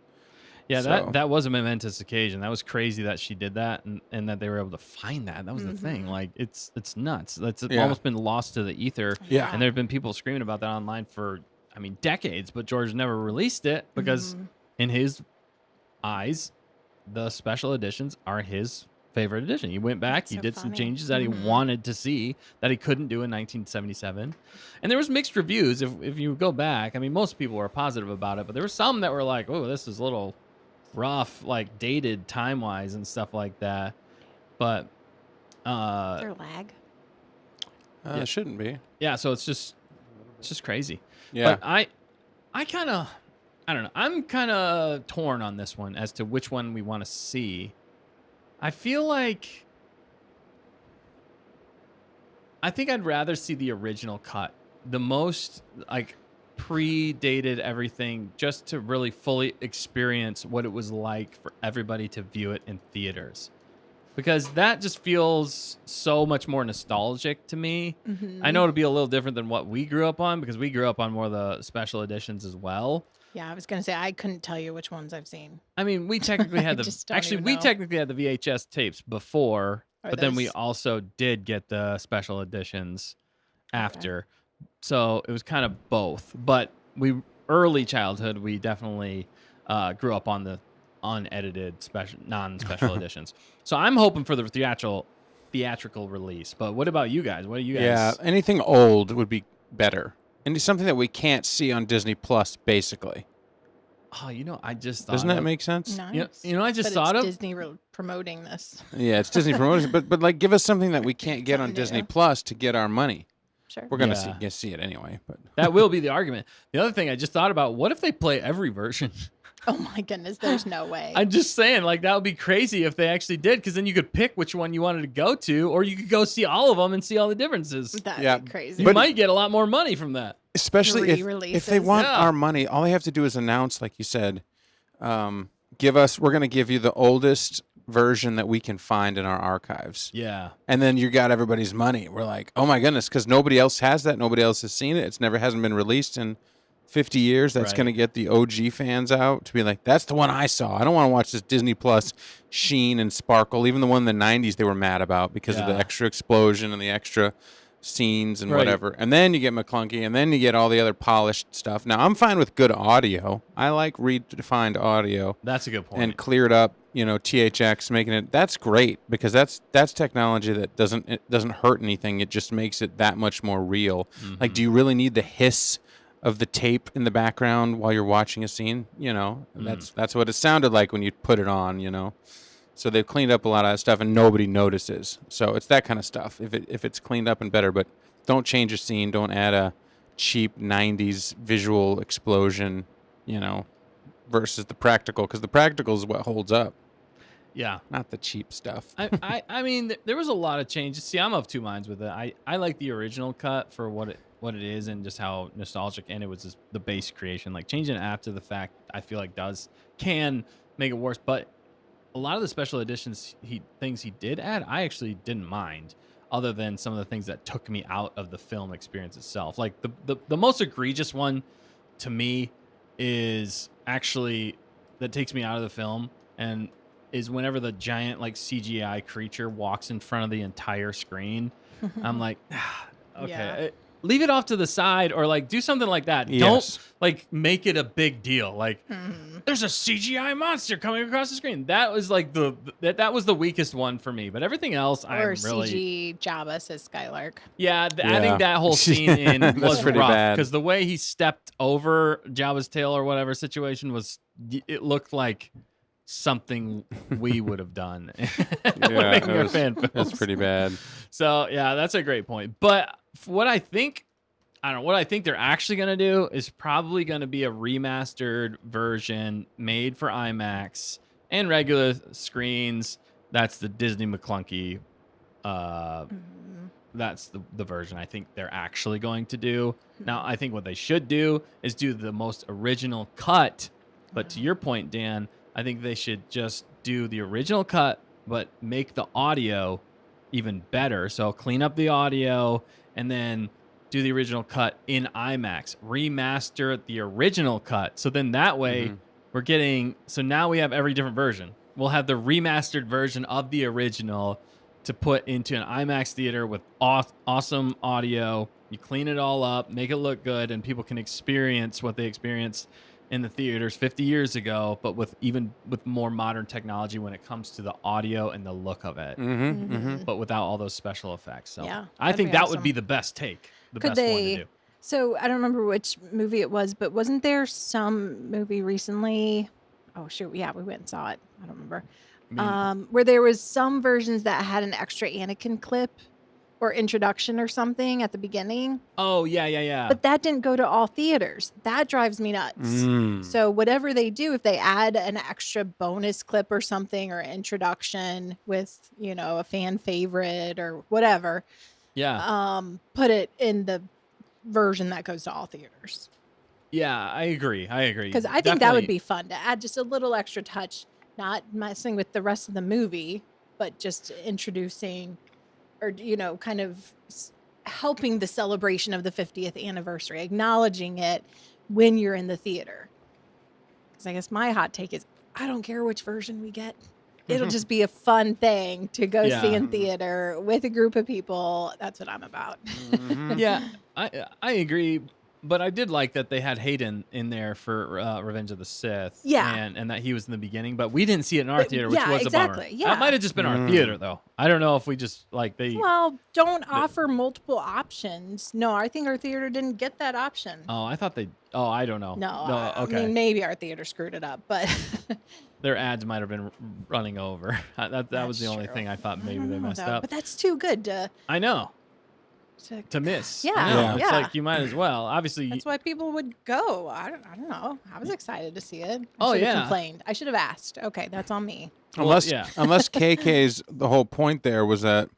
Yeah, So- that was a momentous occasion. That was crazy that she did that and that they were able to find that. That was the thing. Like it's nuts. That's almost been lost to the ether. Yeah. And there have been people screaming about that online for decades, but George never released it because in his eyes, the special editions are his favorite edition. He went back, That's he so did some funny. changes that he wanted to see that he couldn't do in 1977. And there was mixed reviews if you go back. I mean, most people were positive about it, but there were some that were like, "Oh, this is a little rough, like dated time-wise and stuff like that." But Is there lag? It shouldn't be. yeah, so it's just crazy. Yeah. But I kind of, I don't know. I'm kind of torn on this one as to which one we want to see. I feel like I think I'd rather see the original cut, the most like predated everything, just to really fully experience what it was like for everybody to view it in theaters. Because that just feels so much more nostalgic to me. I know it'll be a little different than what we grew up on because we grew up on more of the special editions as well. Yeah, I was gonna say I couldn't tell you which ones I've seen. I mean, we technically had the just don't actually even we know. technically had the VHS tapes before, Are but then we those- also did get the special editions after. So it was kind of both. But early childhood, we definitely grew up on the unedited non-special editions. So I'm hoping for the theatrical release. But what about you guys? What do you guys? Yeah, anything old would be better. And it's something that we can't see on Disney Plus, basically. Oh, I just thought Doesn't that of- make sense? Nice. I just But thought it's of Disney promoting this. Yeah, it's Disney promotion, but like give us something that we can't get on Something Disney new. Plus to get our money. Sure. We're gonna Yeah. see it anyway. But that will be the argument. The other thing I just thought about: what if they play every version? Oh my goodness, there's no way. I'm just saying, like, that would be crazy if they actually did, because then you could pick which one you wanted to go to, or you could go see all of them and see all the differences. That'd Yeah, be crazy. You might get a lot more money from that. especially if they Re-releases. want Yeah. our money, all they have to do is announce, like you said, we're gonna give you the oldest version that we can find in our archives. Yeah. And then you got everybody's money. We're like, oh my goodness, because nobody else has that. Nobody else has seen it. Hasn't been released in 50 years. That's Right. going to get the OG fans out to be like, that's the one I saw. I don't want to watch this Disney Plus sheen and sparkle. Even the one in the 90s they were mad about because of the Yeah. extra explosion and the extra scenes and Right. whatever. And then you get McClunky, and then you get all the other polished stuff. Now, I'm fine with good audio. I like redefined audio. That's a good point. And cleared up, THX, making it. That's great because that's technology that doesn't hurt anything. It just makes it that much more real. Like, do you really need the hiss of the tape in the background while you're watching a scene? That's what it sounded like when you put it on. So they've cleaned up a lot of that stuff, and nobody notices. So it's that kind of stuff. If it's cleaned up and better, but don't change a scene. Don't add a cheap '90s visual explosion. Versus the practical, because the practical is what holds up, yeah. not the cheap stuff. I mean, there was a lot of changes. See, I'm of two minds with it. I like the original cut for what it is and just how nostalgic, and it was just the base creation. Like, changing it after the fact, I feel like can make it worse. But a lot of the special editions things he did add, I actually didn't mind, other than some of the things that took me out of the film experience itself. Like the most egregious one to me is actually that takes me out of the film and is whenever the giant like CGI creature walks in front of the entire screen. I'm like, okay, Yeah. leave it off to the side or like do something like that. Yes. Don't like make it a big deal. Like Mhm. there's a CGI monster coming across the screen. That was like that was the weakest one for me. But everything else, I'm Or really CG Jabba says Skylark. adding that whole scene in That's was pretty rough bad. because the way he stepped over Jabba's tail or whatever situation it looked like something we would have done. Making our fan films. That's pretty bad. So yeah, that's a great point. But what I think they're actually gonna do is probably gonna be a remastered version made for IMAX and regular screens. That's the Disney McClunky. That's the version I think they're actually going to do. Now, I think what they should do is do the most original cut. But to your point, Dan, I think they should just do the original cut, but make the audio even better. So clean up the audio and then do the original cut in IMAX. Remaster the original cut. So then that way we're getting... So now we have every different version. We'll have the remastered version of the original to put into an IMAX theater with awesome audio. You clean it all up, make it look good, and people can experience what they experienced in the theaters 50 years ago, but with more modern technology when it comes to the audio and the look of it, but without all those special effects. So Yeah, I think be that awesome. would be the best take, the Could best one they? to do. So I don't remember which movie it was, but wasn't there some movie recently? Oh shoot, yeah, we went and saw it. I don't remember. Where there was some versions that had an extra Anakin clip or introduction or something at the beginning. Oh, yeah. But that didn't go to all theaters. That drives me nuts. So whatever they do, if they add an extra bonus clip or something or introduction with, a fan favorite or whatever, put it in the version that goes to all theaters. Yeah, I agree. Because I think that would be fun to add just a little extra touch, not messing with the rest of the movie, but just introducing or, kind of helping the celebration of the 50th anniversary, acknowledging it when you're in the theater. Because I guess my hot take is I don't care which version we get. It'll just be a fun thing to go see in theater with a group of people. That's what I'm about. Yeah, I agree. But I did like that they had Hayden in there for Revenge of the Sith. Yeah. And that he was in the beginning. But we didn't see it in our theater, which was a bummer. Yeah. That might have just been our theater, though. I don't know if we just, Well, don't offer multiple options. No, I think our theater didn't get that option. Oh, I thought they... Oh, I don't know. No, okay. I mean, maybe our theater screwed it up, but... Their ads might have been running over. That was the only thing I thought maybe they messed up. But that's too good to... I know. To miss. Yeah. I know. It's Yeah. like you might as well. Obviously. That's why people would go. I don't know. I was excited to see it. Oh, I should have yeah. complained. I should have asked. Okay, that's on me. Unless KK's the whole point there was that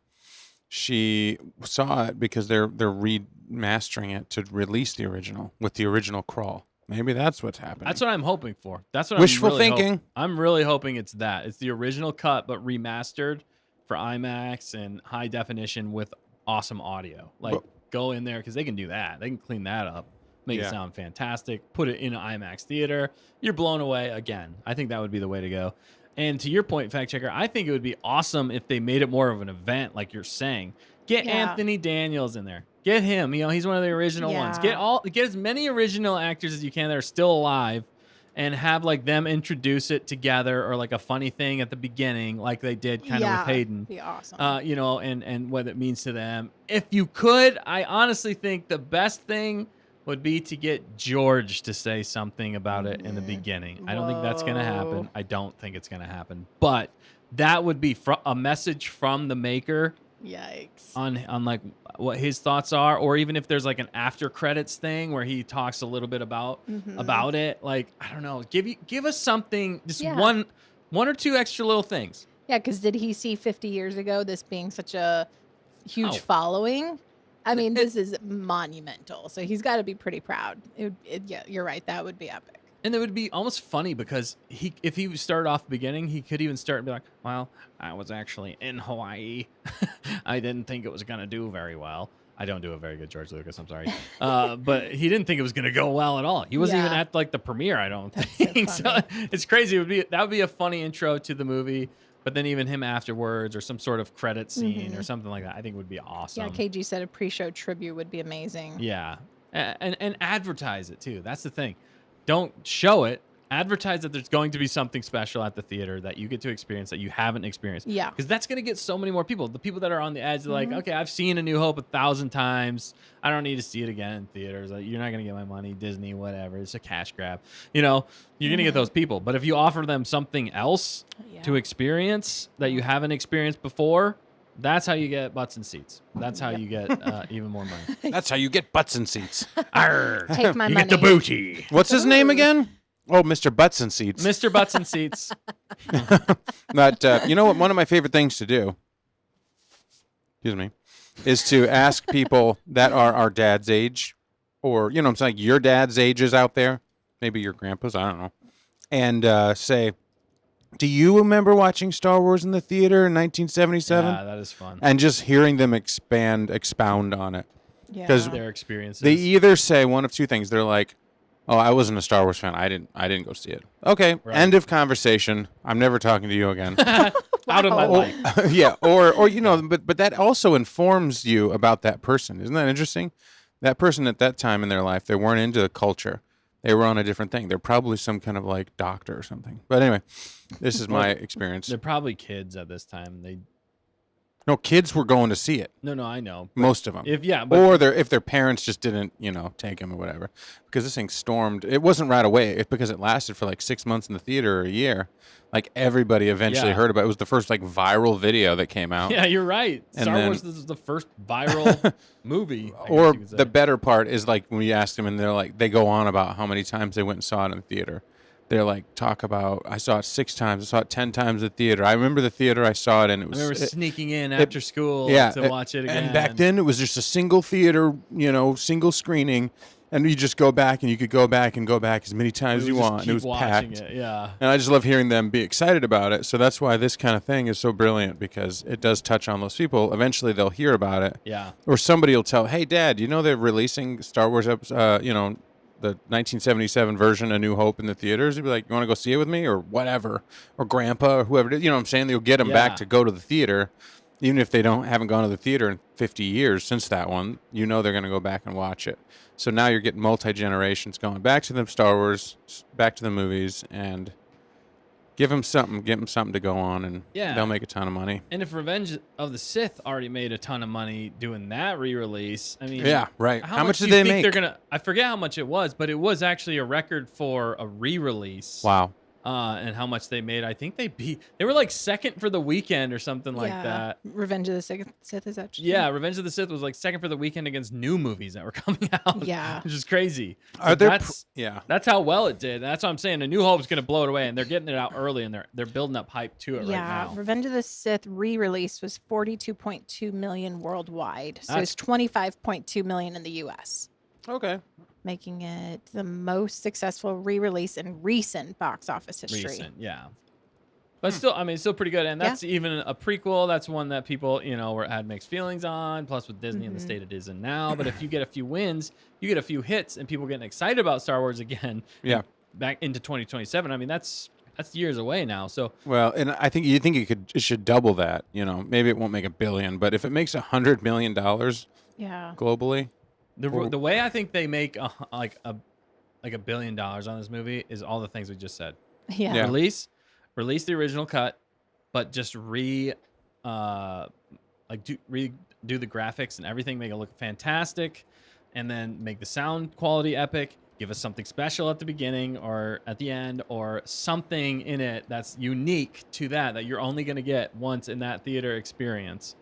she saw it because they're remastering it to release the original with the original crawl. Maybe that's what's happening. That's what I'm hoping for. That's what Wishful I'm really thinking. I'm really hoping it's that. It's the original cut but remastered for IMAX and high definition with awesome audio. Go in there because they can do that. They can clean that up, make it sound fantastic, put it in an IMAX theater. You're blown away again. I think that would be the way to go. And to your point, fact checker, I think it would be awesome if they made it more of an event, like you're saying. Get Anthony Daniels in there. Get him. He's one of the original ones. Get as many original actors as you can that are still alive, and have them introduce it together, or a funny thing at the beginning, like they did kind of with Hayden. Be awesome. And what it means to them. If you could, I honestly think the best thing would be to get George to say something about it in the beginning. I don't think that's going to happen. I don't think it's going to happen. But that would be a message from the maker. Yikes. On what his thoughts are, or even if there's an after credits thing where he talks a little bit about it. I don't know. Give us something, just one or two extra little things. Yeah, because did he see 50 years ago this being such a huge following? I mean, this is monumental. So he's got to be pretty proud. Yeah, you're right. That would be epic. And it would be almost funny because if he started off the beginning, he could even start and be like, well, I was actually in Hawaii. I didn't think it was going to do very well. I don't do a very good George Lucas, I'm sorry. But he didn't think it was going to go well at all. He wasn't even at the premiere, I don't think. So it's crazy. That would be a funny intro to the movie. But then even him afterwards, or some sort of credit scene or something like that, I think would be awesome. Yeah, KG said a pre-show tribute would be amazing. Yeah. And advertise it too. That's the thing. Don't show it. Advertise that there's going to be something special at the theater that you get to experience that you haven't experienced. Yeah. Because that's going to get so many more people. The people that are on the edge, they're like, okay, I've seen A New Hope 1,000 times. I don't need to see it again in theaters. You're not going to get my money, Disney, whatever. It's a cash grab. You're going to get those people. But if you offer them something else to experience that you haven't experienced before, that's how you get butts and seats. That's how you get even more money. That's how you get butts and seats. Arr, Take my you money. get the booty. What's his name again? Oh, Mr. Butts and Seats. Mr. Butts and Seats. But you know what? One of my favorite things to do, excuse me, is to ask people that are our dad's age, or it's like your dad's ages out there, maybe your grandpa's, I don't know, and say, do you remember watching Star Wars in the theater in 1977? Yeah, that is fun. And just hearing them expound on it. Yeah. 'Cause Their experiences. They either say one of two things. They're like, "Oh, I wasn't a Star Wars fan. I didn't go see it." Okay, Right. end of conversation. I'm never talking to you again. Out of my life. Yeah, or but that also informs you about that person. Isn't that interesting? That person at that time in their life, they weren't into the culture. They were on a different thing. They're probably some kind of like doctor or something. But anyway, this is my experience. They're probably kids at this time. No, kids were going to see it. No, I know. Most of them. But If their parents just didn't, take them or whatever. Because this thing stormed. It wasn't right away. Because it lasted for like 6 months in the theater or a year. Like everybody eventually heard about it. It was the first like viral video that came out. Yeah, you're right. And Star then- Wars is the first viral movie. I guess Or you could say. the better part is like when you ask them and they're like, they go on about how many times they went and saw it in the theater. They're like, talk about, I saw it 6 times. I saw it 10 times at the theater. I remember the theater I saw it in. It I was. remember sneaking in after school to watch it again. And back then it was just a single theater, single screening. And you just go back and you could go back and go back as many times as you want. And it was packed. Yeah. And I just love hearing them be excited about it. So that's why this kind of thing is so brilliant, because it does touch on those people. Eventually they'll hear about it. Yeah. Or somebody will tell, hey, Dad, they're releasing Star Wars, the 1977 version, A New Hope, in the theaters. You'd be like, you want to go see it with me or whatever? Or Grandpa or whoever it is. You know what I'm saying? They'll get them back to go to the theater. Even if they haven't gone to the theater in 50 years since that one, they're going to go back and watch it. So now you're getting multi-generations going back to the Star Wars, back to the movies, and give them something to go on, and they'll make a ton of money. And if Revenge of the Sith already made a ton of money doing that re-release, I mean, yeah, right. How much did do you they think make? They're gonna. I forget how much it was, but it was actually a record for a re-release. Wow. And how much they made. I think they were like second for the weekend or something like that. Revenge of the Sith is actually. Yeah, Revenge of the Sith was like second for the weekend against new movies that were coming out. Yeah. Which is crazy. That's how well it did. That's what I'm saying. A New Hope's going to blow it away, and they're getting it out early, and they're building up hype to it right now. Revenge of the Sith re-release was 42.2 million worldwide. So it's 25.2 million in the US. Okay. Making it the most successful re-release in recent box office history. Recent, yeah. But still, I mean, it's still pretty good. And that's even a prequel. That's one that people, had mixed feelings on. Plus, with Disney and the state it is in now. But if you get a few wins, you get a few hits, and people getting excited about Star Wars again. Yeah. Back into 2027. I mean, that's years away now. So well, and I think it should double that. Maybe it won't make $1 billion, but if it makes $100 million, globally. The way I think they make a $1 billion on this movie is all the things we just said. Yeah. Release the original cut, but just redo the graphics and everything, make it look fantastic, and then make the sound quality epic. Give us something special at the beginning or at the end, or something in it that's unique to that you're only going to get once in that theater experience.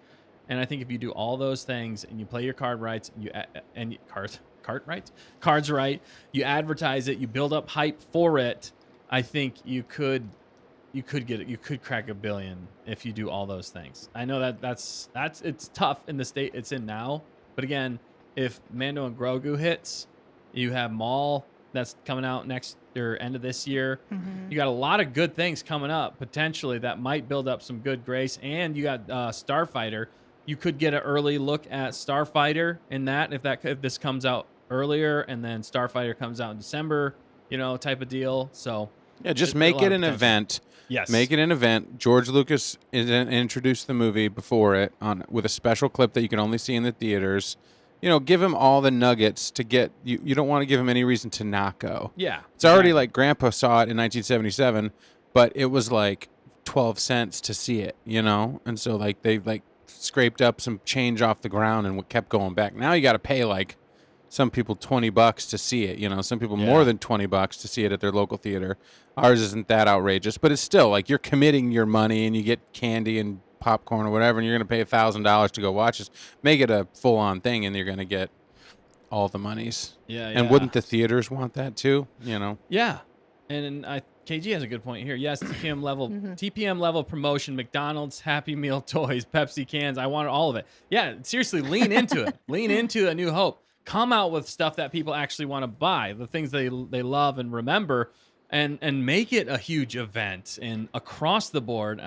And I think if you do all those things and you play your cards right, you advertise it, you build up hype for it, I think you could get it. You could crack $1 billion if you do all those things. I know that's it's tough in the state it's in now, but again, if Mando and Grogu hits, you have Maul that's coming out next or end of this year. Mm-hmm. You got a lot of good things coming up potentially that might build up some good grace, and you got Starfighter. You could get an early look at Starfighter in that if this comes out earlier, and then Starfighter comes out in December, type of deal. So yeah, just make it an event. Yes, make it an event. George Lucas introduced the movie before it with a special clip that you can only see in the theaters. Give him all the nuggets to get you. You don't want to give him any reason to not go. Yeah, it's already like Grandpa saw it in 1977, but it was like 12 cents to see it. And so like they scraped up some change off the ground and kept going back. Now you got to pay like some people $20 to see it. Some people more than $20 to see it at their local theater. Ours isn't that outrageous, but it's still like you're committing your money and you get candy and popcorn or whatever, and you're going to pay $1,000 to go watch this. Make it a full-on thing, and you're going to get all the monies. Yeah. And wouldn't the theaters want that too? Yeah. And KG has a good point here. Yes, TPM level, Mm-hmm. TPM level promotion. McDonald's, Happy Meal toys, Pepsi cans. I want all of it. Yeah, seriously, lean into it. Lean into A New Hope. Come out with stuff that people actually want to buy, the things they love and remember, and make it a huge event and across the board.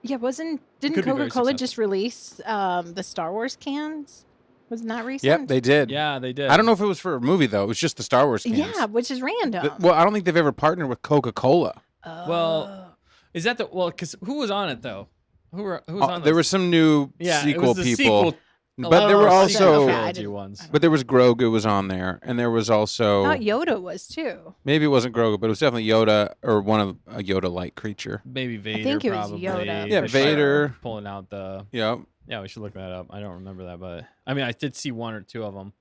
Yeah, didn't could be very Coca-Cola successful. just release the Star Wars cans? Wasn't that recent? Yep, they did. Yeah, they did. I don't know if it was for a movie though. It was just the Star Wars cans. Yeah, which is random. Well, I don't think they've ever partnered with Coca-Cola. Well, is that because who was on it though? Who was on? There those? were some new Yeah, it sequel was the people, sequel- but there were Oh, also, okay. trilogy ones. but there was Grogu was on there, and there was also I thought Yoda was too. maybe it wasn't Grogu, but it was definitely Yoda or one of a Yoda-like creature. Maybe Vader. think it was probably. Yoda, Yeah, They Vader. started pulling out the. Yep. Yeah, we should look that up. I don't remember that, but I mean, I did see one or two of them.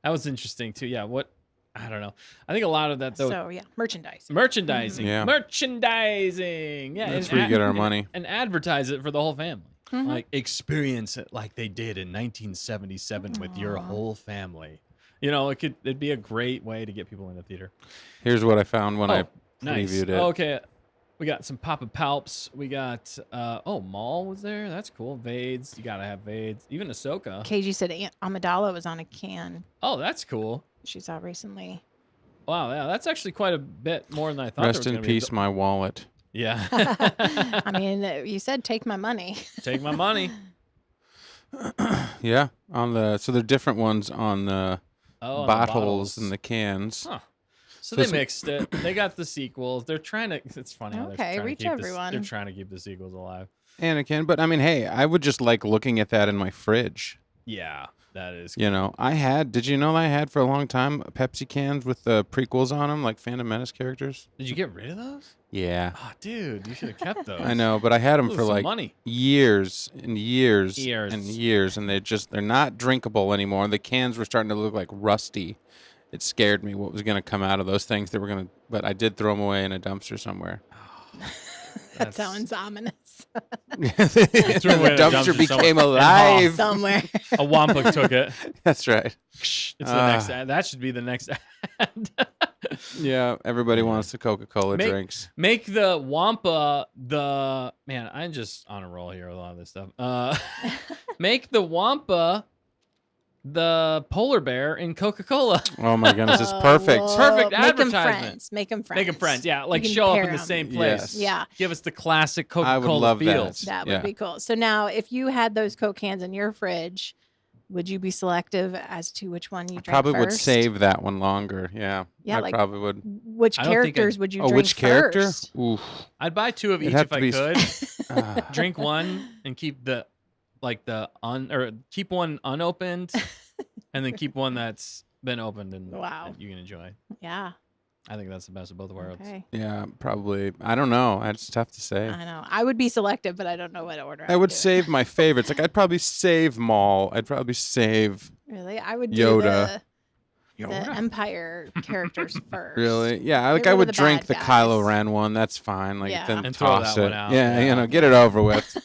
That was interesting too. Yeah, I don't know. I think a lot of that though. So yeah, merchandise. Merchandising. Yeah. Merchandising. Yeah, That's and where you get our and- money. And advertise it for the whole family. Mhm. Like experience it like they did in 1977 with your Aw. whole family. You know, it'd be a great way to get people in the theater. Here's what I found when I Nice. previewed it. Okay. We got some Papa Palps. We got Maul was there. That's cool. Vades. You gotta have Vades. Even Ahsoka. KG said Aunt Amidala was on a can Oh, that's cool. she saw recently. Wow, yeah, that's actually quite a bit more than I thought. Rest there was in gonna be. peace, my wallet. Yeah. I mean, you said take my money. Take my money. Yeah, so they're different ones on the Oh, and the bottles and the cans. Huh. So So they some- mixed it. They got the sequels. They're trying to. It's funny. How they're Okay, trying to reach keep everyone. They're trying to keep the sequels alive. Anakin, but I mean, hey, I would just like looking at that in my fridge. Yeah, that is. You know, did you know I had for a long time Pepsi cans with the prequels on them, like Phantom Menace characters? Did you get rid of those? Yeah, Oh, dude, you should have kept those. I know, but I had them Ooh, for some like money. years and years Years. and years, and they're not drinkable anymore. The cans were starting to look like rusty. It scared me what was going to come out of those things. But I did throw them away in a dumpster somewhere. That sounds ominous. the away in a dumpster dumpster became somewhere. alive. Somewhere. A Wampa took it. That's right. It's the next ad. That should be the next ad. Yeah, everybody wants the Coca-Cola Make- drinks. Make the Wampa the man. I'm just on a roll here with a lot of this stuff. Make the Wampa the polar bear in Coca-Cola. Oh my goodness, it's perfect. whoa. Perfect Make 'em advertisement. friends. Make them friends. Make them friends. Yeah, like You can show up pair in the 'em. same place. Yes. Yeah, Give us the classic I would Coca-Cola love feels. that would Yeah. be cool. So now, if you had those Coke cans in your fridge, would you be selective as to which one you I drink probably would first? save that one longer. Yeah. Yeah, I like- probably would. Which I don't think I'd- characters would you Oh, drink which character? first? Oof. I'd buy two of It'd each have if to I be could. Ah. Drink one and keep keep one unopened, and then keep one that's been opened and Wow. that you can enjoy. Yeah. I think that's the best of both worlds. Okay. Yeah, probably. I don't know. It's tough to say. I know. I would be selective, but I don't know what order. I would do it. save my favorites. Like I'd probably save Maul. I'd probably save Really, I would do Yoda. the Empire characters first. really. Yeah, like Get I rid of would the drink bad the guys. Kylo Ren one. That's fine. Like Yeah. then And throw toss that it. one out. Yeah, Yeah. you know, get it over with.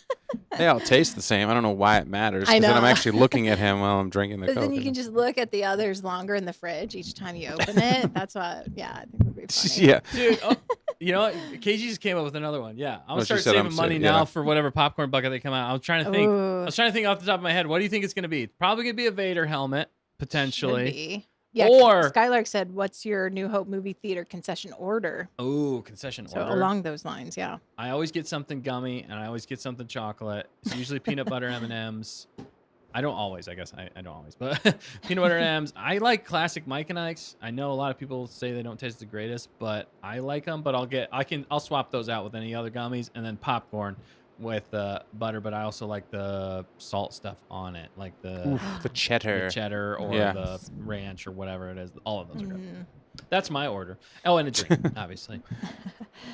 They all taste the same. I don't know why it matters. I 'Cause then I'm know. actually looking at him while I'm drinking the But Coke. then you can just look at the others longer in the fridge each time you open it. That's what. Yeah, I think would be funny. yeah. Dude, you know what? KG just came up with another one. Yeah, I'm Oh, gonna she start said saving I'm money saving- now yeah. for whatever popcorn bucket they come out. I was trying to think. I Ooh, was trying to think off the top of my head. What do you think it's gonna be? It's probably gonna be a Vader helmet, should potentially. be. Yeah, Or- Skylark said, "What's your New Hope movie theater concession order?" Ooh, concession So order. along those lines, yeah. I always get something gummy, and I always get something chocolate. It's usually peanut butter M&Ms. I don't always, I guess. I don't always, but peanut butter M&Ms. I like classic Mike and Ike's. I know a lot of people say they don't taste the greatest, but I like them. But I'll swap those out with any other gummies, and then popcorn with butter. But I also like the salt stuff on it, like the Oof, the cheddar. the cheddar or Yeah. the ranch or whatever it is. All of those are good. Mm. That's my order. Oh, and a drink, obviously.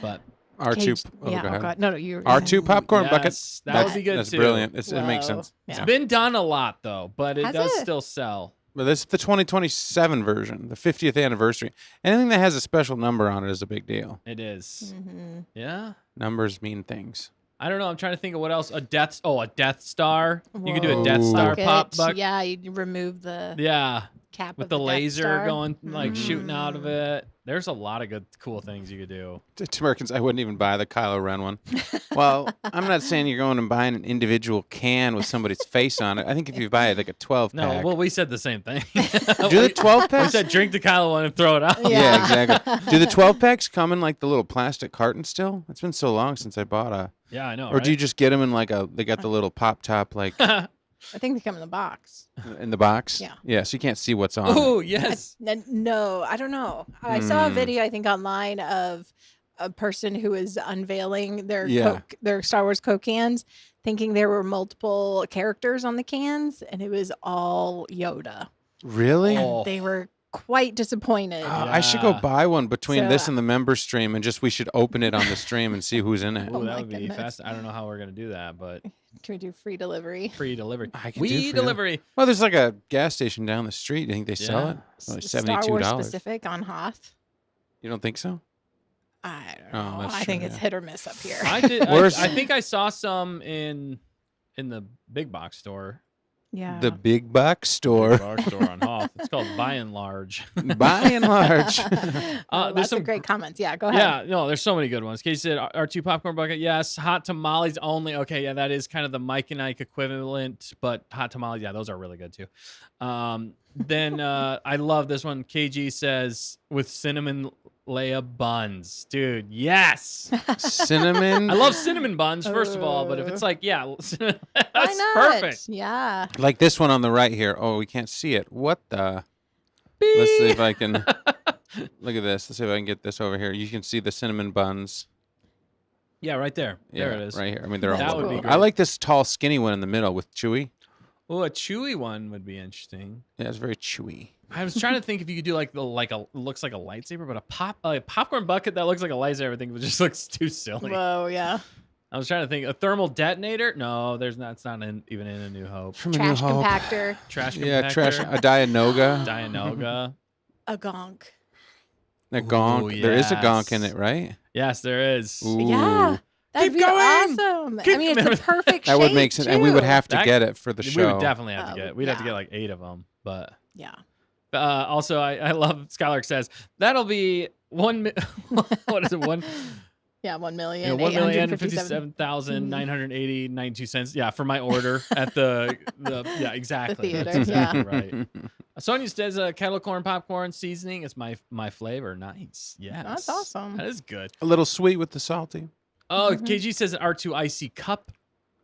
But R2. Caged- Oh, yeah, go ahead. God. No, you. R2 popcorn bucket. yes, that would be good That's too. brilliant. It makes Whoa. sense. Yeah. It's been done a lot though, but it Has does it? still sell. But this is the 2027 version, the 50th anniversary. Anything that has a special number on it is a big deal. It is. hmm Yeah. Numbers mean things. I don't know. I'm trying to think of what else. A Death Star. You could do a Death Whoa. Star Bucket. pop bucket. Yeah, you remove the Yeah. cap With of the Death laser Star. going like shooting out of Mm. it. There's a lot of good, cool things you could do. To Americans, I wouldn't even buy the Kylo Ren one. Well, I'm not saying you're going and buying an individual can with somebody's face on it. I think if you buy like a 12 No, pack. well, we said the same thing. Do the 12 We packs? said drink the Kylo one and throw it out. Yeah, exactly. Do the 12 packs come in like the little plastic carton still? It's been so long since I bought a. Yeah, I know. Or do you just get them in like they got the little pop top like I think they come in the box. in the box? Yeah. Yeah, so you can't see what's on. it. Oh, yes. No, I don't know. I saw a video, I think, online of a person who was unveiling their Coke, their Star Wars Coke cans, thinking there were multiple characters on the cans, and it was all Yoda. Really? Oh. They were quite disappointed. I should go Yeah. buy one between So, this and the member stream, and we should open it on the stream and see who's in it. Oh, Oh that my would be goodness. fast. I don't know how we're going to do that, but Can we do free delivery? free delivery. I can do We free delivery. Well, there's like a gas station down the street. I think they sell Yeah. it. Like Star Wars $72. specific on Hoth. You don't think so? I don't Oh, know. that's I true, think it's yeah. hit or miss up here. I did. Where's- I think I saw some in the big box store. Yeah. The big box store. Big box store on Hoth. It's called By and Large. By and large. there's Lots some of great comments. Yeah, go ahead. Yeah, no, there's so many good ones. Casey said R2 popcorn bucket, yes. Hot tamales only. Okay, yeah, that is kind of the Mike and Ike equivalent, but hot tamales, yeah, those are really good too. Then I love this one. KG says with cinnamon Lea Buns, dude. Yes, Cinnamon. I love cinnamon buns first of all, but if it's like that's Why not? perfect. Yeah. Like this one on the right here. Oh, we can't see it. What the? Let's see if I can. Look at this. Let's see if I can get this over here. You can see the cinnamon buns. Yeah, right there. Yeah, There it is. right here. I mean, they're That all would over. be I great. like this tall, skinny one in the middle with chewy. Oh, a chewy one would be interesting. Yeah, it's very chewy. I was trying to think if you could do like looks like a lightsaber, but a popcorn bucket that looks like a lightsaber. I think it just looks too silly. Whoa, yeah. I was trying to think a thermal detonator. No, there's not. It's not even in A New Hope. From A New Trash Hope. compactor. Trash compactor. Yeah, trash. A Dianoga. Dianoga. A gonk. A gonk. Ooh, There is a gonk in yes. it, right? Yes, there is. Ooh. Yeah. That'd Keep be going. awesome. Keep I mean, it's going. a perfect That would shape, make sense, and we would too. have to That- get it for the We show. would definitely have to get. We'd have to yeah. get like 8 of them. But Yeah. also, I love Skylark says that'll be what is it? 1 1,000,000. 1,057,980.92 cents. Yeah, for my order at the yeah, exactly. theater, That's exactly yeah. right. Sonia says kettle corn popcorn seasoning is my flavor. Nice. Yes. That's awesome. That is good. A little sweet with the salty. Oh, Mhm. KG says R2 Icy Cup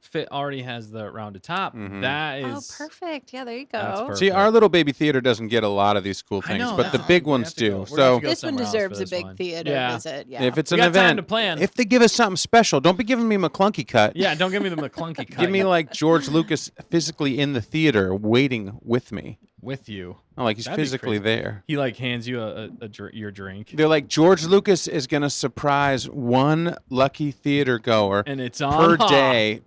Fit already has the rounded top. Mhm. That Oh, is perfect. Yeah, there you That's go. perfect. See, our little baby theater doesn't get a lot of these cool I things, know, but the that's big why we ones have to go. do. We're gonna So have to go This one somewhere else deserves for a this big one. theater Yeah. visit. Yeah. if it's We an got time event, to plan. if they give us something special, don't be giving me McClunky cut. Yeah, don't give me the McClunky cut. Give me like George Lucas physically in the theater waiting with me. with you. Not like he's That'd be physically crazy. there. He like hands you your drink, They're like, George Lucas is going to surprise one lucky theater goer and it's on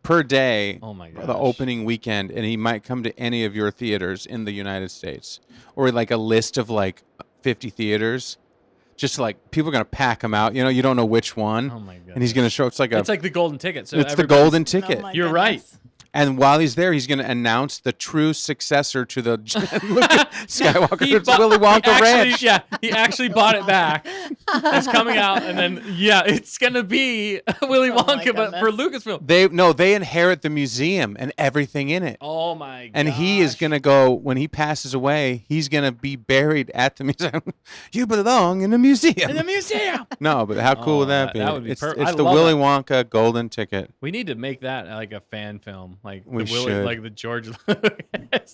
per day Oh my god. the opening weekend, and he might come to any of your theaters in the United States, or like a list of like 50 theaters. Just like people are going to pack him out. You know, you don't know which one, Oh my god. and he's going to show. It's like It's like the golden ticket. So it's the everybody's- golden Oh ticket. my You're right. goodness. And while he's there, he's going to announce the true successor to the Skywalker. He It's bought- Willy Wonka he actually- Ranch. Yeah, he actually bought it back. It's coming out, and then it's gonna be Willy Oh my Wonka, but for goodness. Lucasfilm. They inherit the museum and everything in it. Oh my god. And he is going to go, when he passes away, he's going to be buried at the museum. You belong in the museum. in the museum. No, but how cool Oh, would that that- be? that would be It's I the love Willy it. Wonka golden ticket. We need to make that like a fan film, like We the Willy, should. like the George Lucas,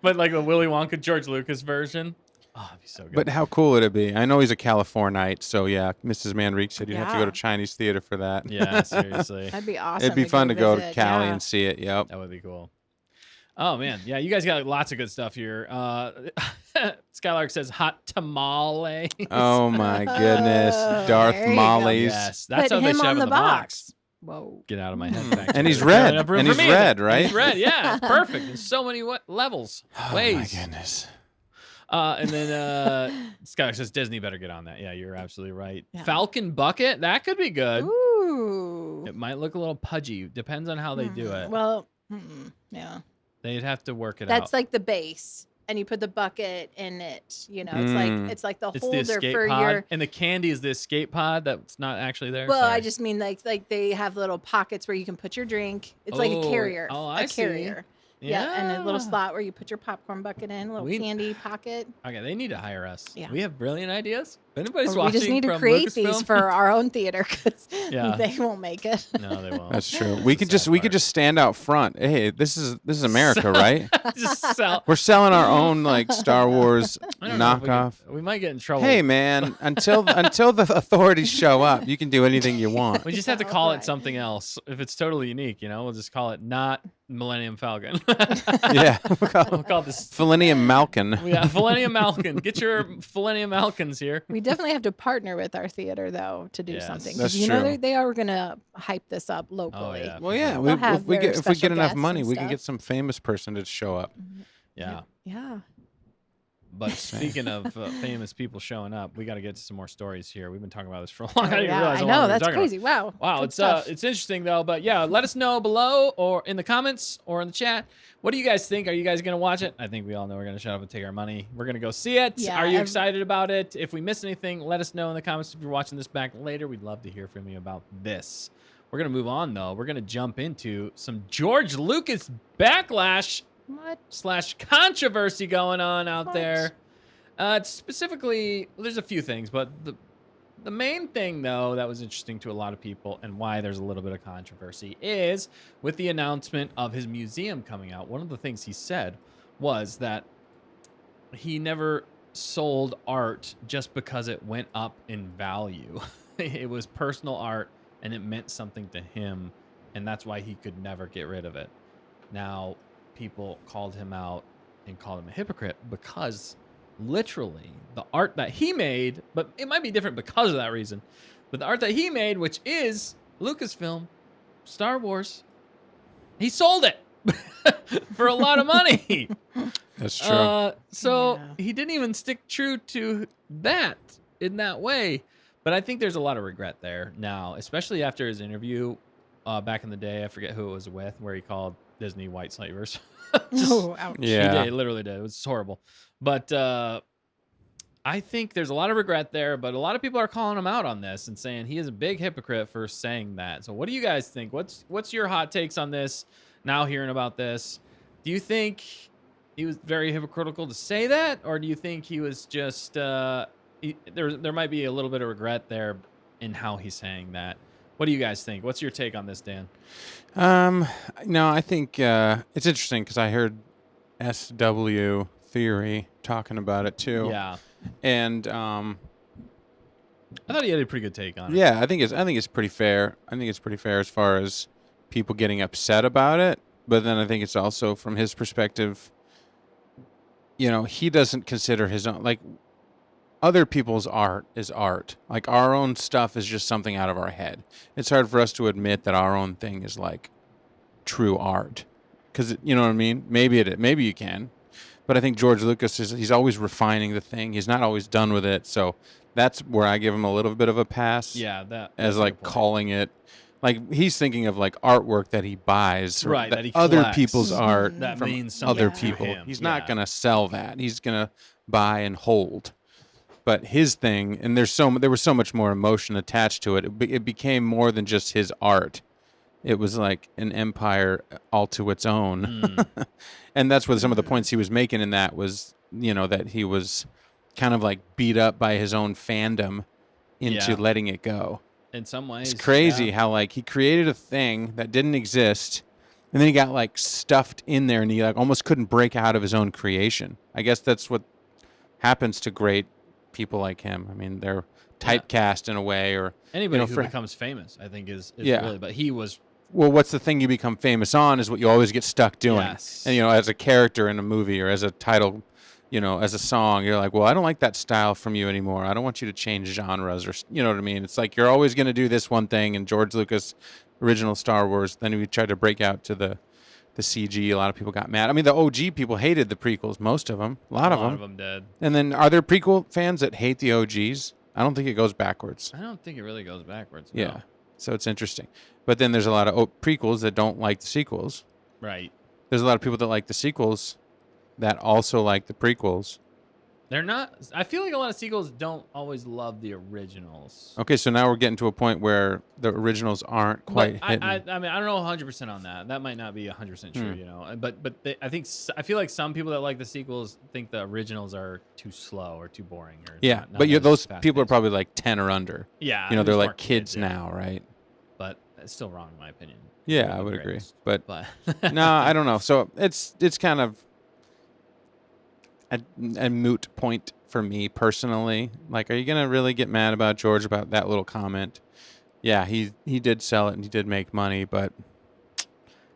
but like the Willy Wonka George Lucas version. Oh, it'd be so good. But how cool would it be? I know he's a Californite, so yeah, Mrs. Manrique said you'd have to go Yeah. to Chinese theater for that. yeah, seriously, That'd be awesome. It'd be fun to go to visit, Cali yeah. and see it. Yep. that would be cool. Oh man, yeah, you guys got lots of good stuff here. Skylark says hot tamale. Oh my goodness. Oh, Darth there you go. Molly's. Yes, that's Put how they him should have on in the box. Whoa. Get out of my head. Back And to he's it. red. Enough room And for he's me. red, right? He's red. Yeah, it's perfect. There's so many levels, Oh ways. my goodness. And then Skylar says Disney better get on that. Yeah, you're absolutely right. Yeah. Falcon Bucket, that could be good. Ooh. It might look a little pudgy. Depends on how they do it. Well, yeah. They'd have to work it That's out. like the base. and you put the bucket in it. It's like the It's the holder escape for pod, your. and the candy is the escape pod that's not actually there. Well, Sorry. I just mean like they have little pockets where you can put your drink. It's like a carrier. Oh, a I see. carrier. Yeah, and a little slot where you put your popcorn bucket in, a little candy pocket. Okay, they need to hire us. Yeah. We have brilliant ideas. If anybody's Or watching, we just need to from create these Lucasfilm- for our own theater because Yeah. they won't make it. No, they won't. That's true. That's We the could sad just part. stand out front. Hey, this is America, right? Just sell. We're selling our own like Star Wars I don't know if knockoff. we might get in trouble. Hey man, until the authorities show up, you can do anything you want. We just have to call it Right. something else. If it's totally unique, we'll just call it not Millennium Falcon. Yeah, We'll call this. Millennium Malkin. Yeah, Millennium Falcon. Get your Millennium Falcons here. We definitely have to partner with our theater though to do Yes. something. 'Cause That's you know true. they are gonna hype this up locally. yeah. Well, yeah, They'll have if we their get special enough guests money, and we can stuff. get some famous person to show up. Yeah. Yeah. But speaking of famous people showing up, we got to get to some more stories here. We've been talking about this for a long time. Oh, yeah, I how long know we've been that's talking about it. crazy. Wow. Wow, Good it's stuff. it's interesting though, but yeah, let us know below or in the comments or in the chat. What do you guys think? Are you guys gonna watch it? I think we all know we're gonna shut up and take our money. We're gonna go see it. Yeah, Are you excited about it? If we missed anything, let us know in the comments. If you're watching this back later, we'd love to hear from you about this. We're gonna move on though. We're gonna jump into some George Lucas Backlash What? / controversy going on out What? there. Specifically, there's a few things, but the main thing, though, that was interesting to a lot of people and why there's a little bit of controversy is with the announcement of his museum coming out. One of the things he said was that he never sold art just because it went up in value. It was personal art, and it meant something to him, and that's why he could never get rid of it. Now, people called him out and called him a hypocrite because literally the art that he made, but it might be different because of that reason, but the art that he made, which is Lucasfilm, Star Wars, he sold it for a lot of money. That's true. So Yeah. he didn't even stick true to that in that way. But I think there's a lot of regret there now, especially after his interview back in the day. I forget who it was with, where he called Disney white slavers. Oh, ouch. Yeah. He did. He literally did. It was horrible. But I think there's a lot of regret there, but a lot of people are calling him out on this and saying he is a big hypocrite for saying that. So what do you guys think? What's your hot takes on this now hearing about this? Do you think he was very hypocritical to say that? Or do you think he was just, there might be a little bit of regret there in how he's saying that? What do you guys think? What's your take on this, Dan? No, I think it's interesting because I heard SW Theory talking about it too. Yeah. And I thought he had a pretty good take on it. yeah, I think it's pretty fair. I think it's pretty fair as far as people getting upset about it. But then I think it's also from his perspective, he doesn't consider his own, like, other people's art is art. Like, our own stuff is just something out of our head. It's hard for us to admit that our own thing is like true art. Because, you know what I mean? Maybe you can. But I think George Lucas he's always refining the thing. He's not always done with it. So that's where I give him a little bit of a pass. Yeah, that's As a like good point. calling it, like, he's thinking of like artwork that he buys, or Right, that he other collects. people's art That from means something other to people. him. He's not Yeah. gonna sell that. He's gonna buy and hold. But his thing, and there was so much more emotion attached to it. It became more than just his art. It was like an empire all to its own. And that's what some of the points he was making in that was, that he was kind of like beat up by his own fandom into Yeah. letting it go. In some ways. It's crazy yeah. how like he created a thing that didn't exist, and then he got like stuffed in there, and he like almost couldn't break out of his own creation. I guess that's what happens to great people like him. I mean, they're typecast in a way, or Anybody for- who becomes famous, I think, is Yeah. really. But he was. well, what's the thing you become famous on is what you always get stuck doing. Yes. And as a character in a movie or as a title, as a song, you're like, well, I don't like that style from you anymore. I don't want you to change genres, or you know what I mean? It's like you're always going to do this one thing. And George Lucas, original Star Wars, then we tried to break out to the CG. A lot of people got mad. I mean, the OG people hated the prequels, most of them, a lot of them. did. And then are there prequel fans that hate the OGs? I don't think it goes backwards. I don't think it really goes backwards. Yeah. No. So it's interesting. But then there's a lot of prequels that don't like the sequels. Right. There's a lot of people that like the sequels that also like the prequels. They're not. I feel like a lot of sequels don't always love the originals. Okay, so now we're getting to a point where the originals aren't quite hitting. I mean, I don't know 100% on that. That might not be 100% true, you know. But I feel like some people that like the sequels think the originals are too slow or too boring. Or yeah, not but as those people are fast-paced. probably like 10 or under. Yeah, You know, they're there's more like kids yeah. now, right? But it's still wrong in my opinion. Yeah, They're I the would agree. greatest. But But no, I don't know. So it's kind of a moot point for me personally. Like, are you gonna really get mad about George about that little comment? Yeah, he did sell it and he did make money, but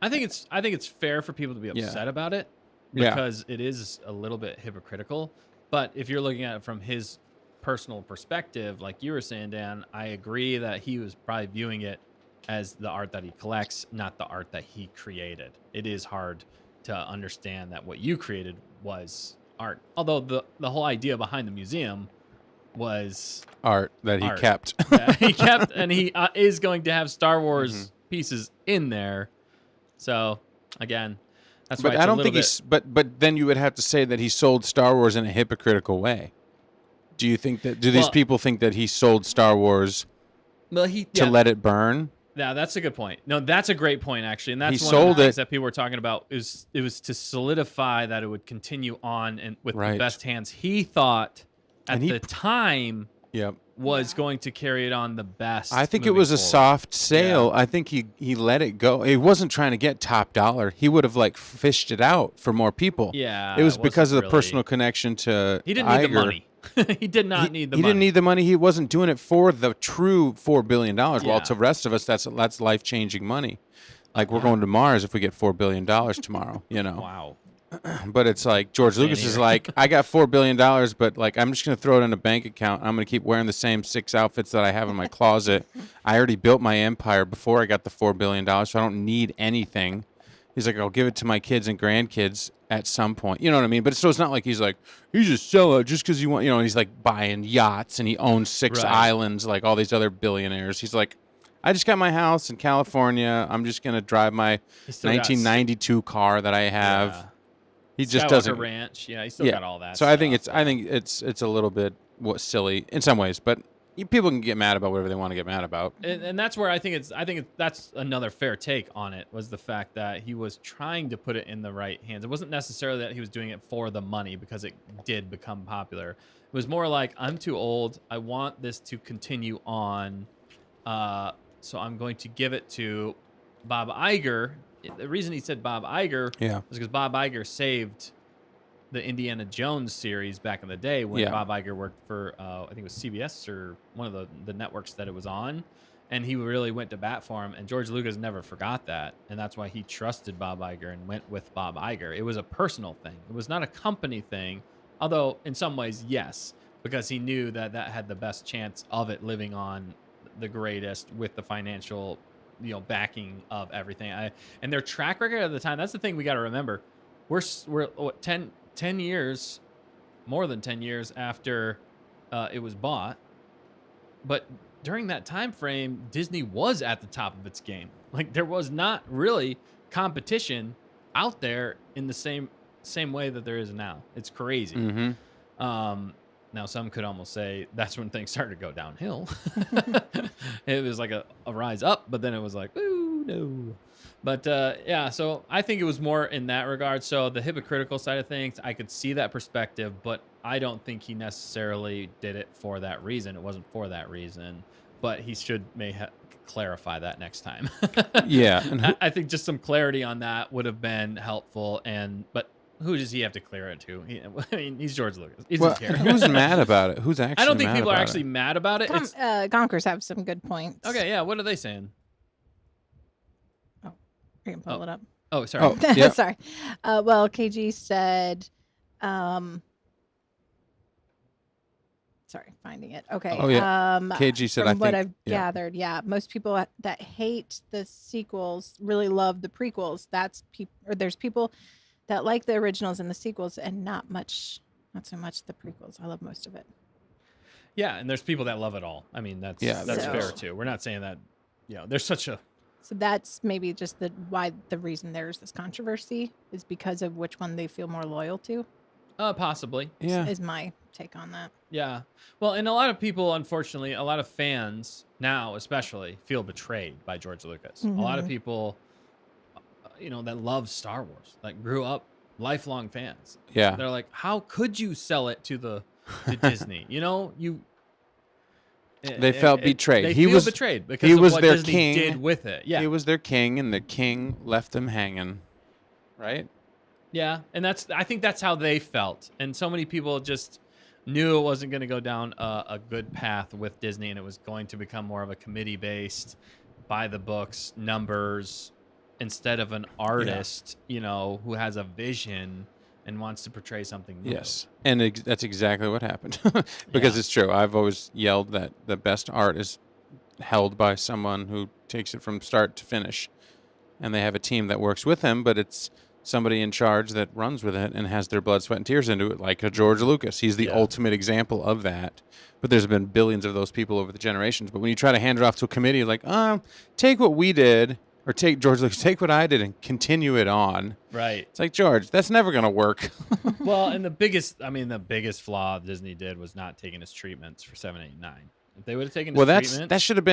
I think it's fair for people to be Yeah. upset about it Yeah. because it is a little bit hypocritical. But if you're looking at it from his personal perspective, like you were saying, Dan, I agree that he was probably viewing it as the art that he collects, not the art that he created. It is hard to understand that what you created was art. Although the whole idea behind the museum was art that he Art. kept. that he kept, and he is going to have Star Wars pieces in there. So again, that's why But it's I a don't little think bit, he's. But then you would have to say that he sold Star Wars in a hypocritical way. Do you think that? Do these Well- people think that he sold Star Wars well, to let it burn? Yeah, that's a good point. No, that's a great point actually, and that's He one of sold the things it- that people were talking about. It was to solidify that it would continue on and with the Right. best hands. He thought at And he- the time Yep. was going to carry it on the best. I think it moving was a forward. soft sale. Yeah. I think he let it go. He wasn't trying to get top dollar. He would have like fished it out for more people. Yeah, It was it because of wasn't the really- personal connection to He didn't need the Iger. money. He did not need the he money. didn't need the money. He wasn't doing it for the true $4 billion. While Yeah. to the rest of us, that's life changing money. Like we're going to Mars if we get $4 billion tomorrow. You know. Wow. But it's like George Same Lucas is here. like, I got $4 billion, but like I'm just gonna throw it in a bank account. I'm gonna keep wearing the same 6 outfits that I have in my closet. I already built my empire before I got the $4 billion, so I don't need anything. He's like, I'll give it to my kids and grandkids at some point. You know what I mean? But so it's not like he's like, he's just sell it just because you want, you know, he's like buying yachts and he owns 6 Right. islands like all these other billionaires. He's like, I just got my house in California. I'm just going to drive my He still got 1992 car that I have. Yeah. He just Skywalker doesn't. Ranch. Yeah, he still got all that. So I think stuff. it's a little bit silly in some ways, but people can get mad about whatever they want to get mad about. And that's where I think that's another fair take on it, was the fact that he was trying to put it in the right hands. It wasn't necessarily that he was doing it for the money because it did become popular. It was more like, I'm too old. I want this to continue on. So I'm going to give it to Bob Iger. The reason he said Bob Iger Yeah. was because Bob Iger saved the Indiana Jones series back in the day when Yeah. Bob Iger worked for, I think it was CBS or one of the networks that it was on. And he really went to bat for him. And George Lucas never forgot that. And that's why he trusted Bob Iger and went with Bob Iger. It was a personal thing. It was not a company thing. Although in some ways, yes, because he knew that that had the best chance of it living on the greatest with the financial, backing of everything. And their track record at the time, that's the thing we got to remember. We're what, 10 years, more than 10 years after it was bought. But during that time frame, Disney was at the top of its game. Like, there was not really competition out there in the same way that there is now. It's crazy. Mm-hmm. Now, some could almost say that's when things started to go downhill. It was like a rise up, but then it was like, ooh, no. But yeah, so I think it was more in that regard. So the hypocritical side of things, I could see that perspective, but I don't think he necessarily did it for that reason. It wasn't for that reason, but he may clarify that next time. Yeah. And I think just some clarity on that would have been helpful. But who does he have to clear it to? I mean, he's George Lucas. He doesn't care. who's mad about it? Who's actually I don't think mad people are about actually it? mad about it. Gonkers have some good points. Okay, yeah. What are they saying? You can pull it up. Oh, sorry. Oh, yeah. Sorry. Well, KG said, sorry, finding it. Okay. Oh, yeah. KG said, from I what think, I've yeah. gathered, most people that hate the sequels really love the prequels. There's people that like the originals and the sequels, and not so much the prequels. I love most of it. Yeah, and there's people that love it all. I mean, that's Yeah, fair So- too. We're not saying that, there's such a So that's maybe just the reason there's this controversy is because of which one they feel more loyal to. Possibly. Yeah. Is my take on that. Yeah. Well, and a lot of people, unfortunately, a lot of fans now, especially, feel betrayed by George Lucas. A lot of people, that love Star Wars, like grew up lifelong fans. Yeah. They're like, how could you sell it to Disney? They felt betrayed. They he feel was betrayed because he of was what their Disney king. did with it. Yeah. He was their king, and the king left them hanging. Right? Yeah, and I think that's how they felt. And so many people just knew it wasn't going to go down a good path with Disney, and it was going to become more of a committee-based, by the books, numbers, instead of an artist, who has a vision and wants to portray something new. Yes, and that's exactly what happened. Because it's true. I've always yelled that the best art is held by someone who takes it from start to finish, and they have a team that works with him, but it's somebody in charge that runs with it and has their blood, sweat, and tears into it, like a George Lucas. He's the ultimate example of that. But there's been billions of those people over the generations. But when you try to hand it off to a committee, like, take what we did, or take George Lucas, take what I did and continue it on. Right. It's like, George, that's never going to work. Well, and the biggest flaw Disney did was not taking his treatments for 7, 8, 9. If they would have taken his treatments, that should have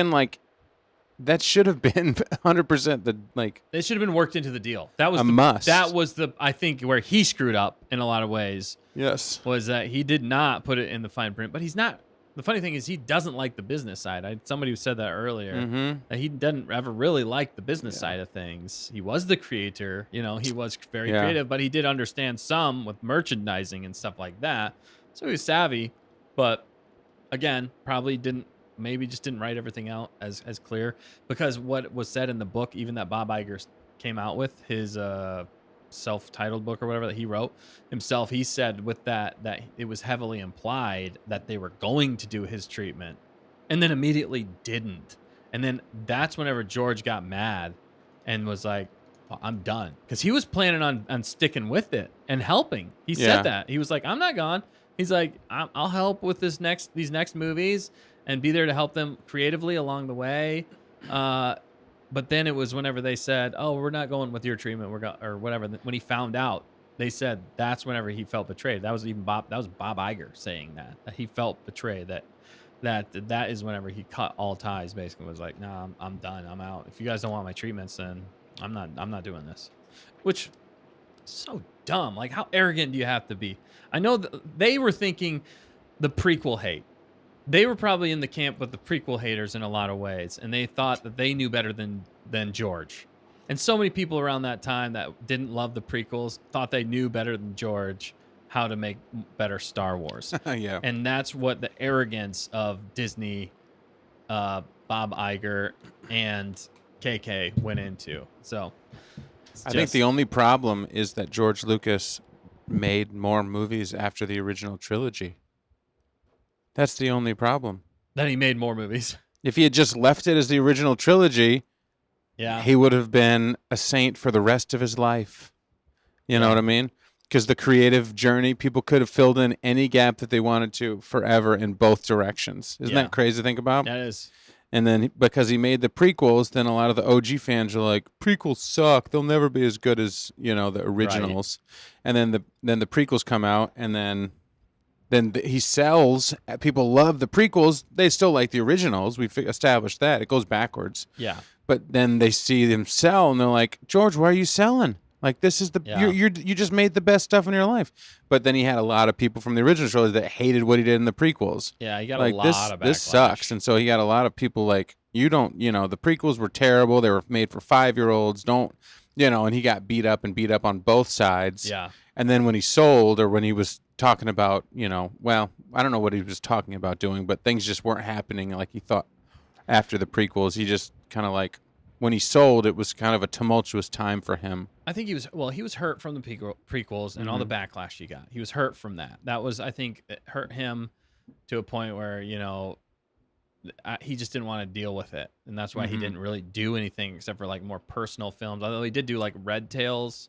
been 100% they should have been worked into the deal. That was a must. That was I think where he screwed up in a lot of ways. Yes. Was that he did not put it in the fine print, but he's not. The funny thing is he doesn't like the business side. Somebody who said that earlier. That he doesn't ever really like the business side of things. He was the creator, he was very creative, but he did understand some with merchandising and stuff like that. So he was savvy, but again, maybe just didn't write everything out as clear, because what was said in the book, even that Bob Iger came out with, his self-titled book or whatever that he wrote himself, he said with that it was heavily implied that they were going to do his treatment and then immediately didn't. And then that's whenever George got mad and was like, well, I'm done. Because he was planning on sticking with it and helping. He said that. He was like, I'm not gone. He's like, I'll help with these next movies and be there to help them creatively along the way. But then it was whenever they said, "Oh, we're not going with your treatment. Or whatever." When he found out, they said that's whenever he felt betrayed. That was Bob Iger saying that he felt betrayed. That is whenever he cut all ties. Basically, was like, "No, I'm done. I'm out. If you guys don't want my treatments, then I'm not doing this." Which so dumb. Like, how arrogant do you have to be? I know they were thinking the prequel hate. They were probably in the camp with the prequel haters in a lot of ways, and they thought that they knew better than George. And so many people around that time that didn't love the prequels thought they knew better than George how to make better Star Wars. Yeah. And that's what the arrogance of Disney, Bob Iger, and KK went into. So I think the only problem is that George Lucas made more movies after the original trilogy. That's the only problem. That he made more movies. If he had just left it as the original trilogy, he would have been a saint for the rest of his life. You know what I mean? Because the creative journey, people could have filled in any gap that they wanted to forever in both directions. Isn't that crazy to think about? That is. And then because he made the prequels, then a lot of the OG fans are like, prequels suck. They'll never be as good as, the originals. Right. And then the prequels come out, and then he sells. People love the prequels. They still like the originals. We've established that. It goes backwards. Yeah. But then they see them sell, and they're like, George, why are you selling? Like, this is you just made the best stuff in your life. But then he had a lot of people from the original trilogy that hated what he did in the prequels. Yeah, he got a lot of backlash. This sucks. And so he got a lot of people like, the prequels were terrible. They were made for 5-year-olds. And he got beat up on both sides. Yeah. And then when he sold, or when he was talking about, I don't know what he was talking about doing, but things just weren't happening like he thought after the prequels. He just kind of like, when he sold, it was kind of a tumultuous time for him. I think he was hurt from the prequels and all the backlash he got. He was hurt from that. That was, I think, it hurt him to a point where, he just didn't want to deal with it. And that's why he didn't really do anything except for like more personal films. Although he did do like Red Tails.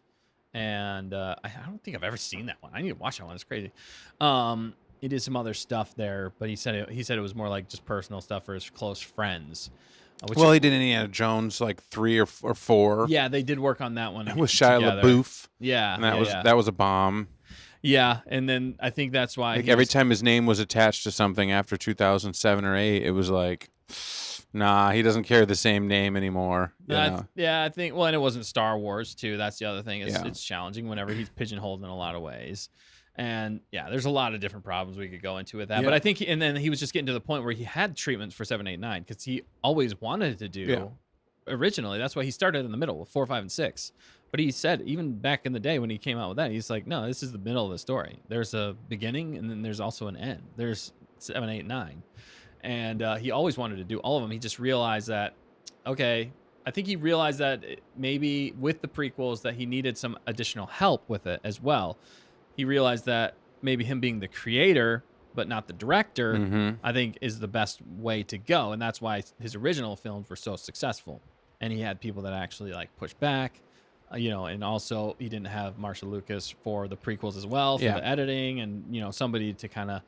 And I don't think I've ever seen that one. I need to watch that one. It's crazy. He did some other stuff there, but he said it was more like just personal stuff for his close friends. Well, he did Indiana Jones like 3 or 4. Yeah, they did work on that one With Shia together. LaBeouf. Yeah, And that was a bomb. Yeah, and then I think that's why Like every time his name was attached to something after 2007 or 8, it was like, nah, he doesn't carry the same name anymore. I think. Well, and it wasn't Star Wars too. That's the other thing. Yeah. It's challenging whenever he's pigeonholed in a lot of ways. And yeah, there's a lot of different problems we could go into with that. Yeah. But I think, and then he was just getting to the point where he had treatments for 7, 8, 9 because he always wanted to do originally. That's why he started in the middle with 4, 5, and 6. But he said even back in the day when he came out with that, he's like, no, this is the middle of the story. There's a beginning and then there's also an end. There's 7, 8, 9. And he always wanted to do all of them. He just realized that, okay, I think he realized that maybe with the prequels that he needed some additional help with it as well. He realized that maybe him being the creator, but not the director, I think is the best way to go. And that's why his original films were so successful. And he had people that actually like push back, and also he didn't have Marshall Lucas for the prequels as well, for the editing and, somebody to kind of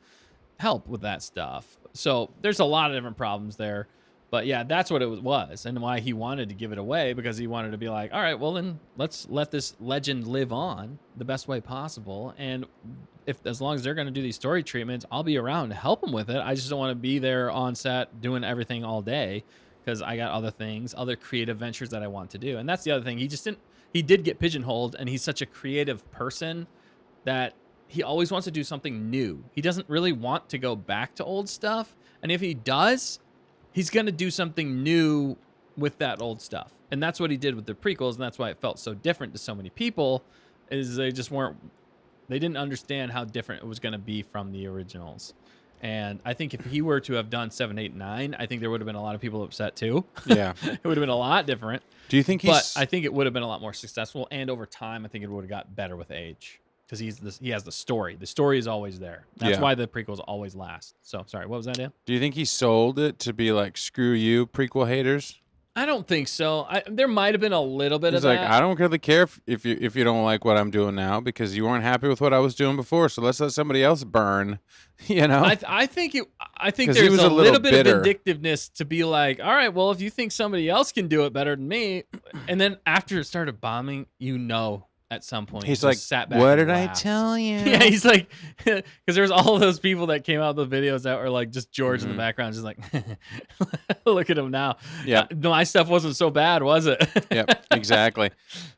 help with that stuff. So there's a lot of different problems there. But yeah, that's what it was and why he wanted to give it away, because he wanted to be like, all right, well then let's let this legend live on the best way possible. And as long as they're going to do these story treatments, I'll be around to help them with it. I just don't want to be there on set doing everything all day because I got other creative ventures that I want to do. And that's the other thing. He did get pigeonholed, and he's such a creative person that he always wants to do something new. He doesn't really want to go back to old stuff. And if he does, he's going to do something new with that old stuff. And that's what he did with the prequels. And that's why it felt so different to so many people, is they didn't understand how different it was going to be from the originals. And I think if he were to have done 7, 8, 9, I think there would have been a lot of people upset too. Yeah. It would have been a lot different. Do you think But I think it would have been a lot more successful. And over time, I think it would have got better with age. Because he has the story. The story is always there. That's why the prequels always last. So, sorry, what was that, Dan? Do you think he sold it to be like, screw you, prequel haters? I don't think so. There might have been a little bit of that. He's like, I don't really care if you don't like what I'm doing now because you weren't happy with what I was doing before. So let's let somebody else burn. I think there's a little bit of vindictiveness to be like, all right, well, if you think somebody else can do it better than me, and then after it started bombing, at some point he's like, sat back what and did laughed. I tell you? Yeah, he's like, because there's all those people that came out of the videos that were like just George in the background, just like, look at him now. Yeah, my stuff wasn't so bad, was it? Yep, exactly.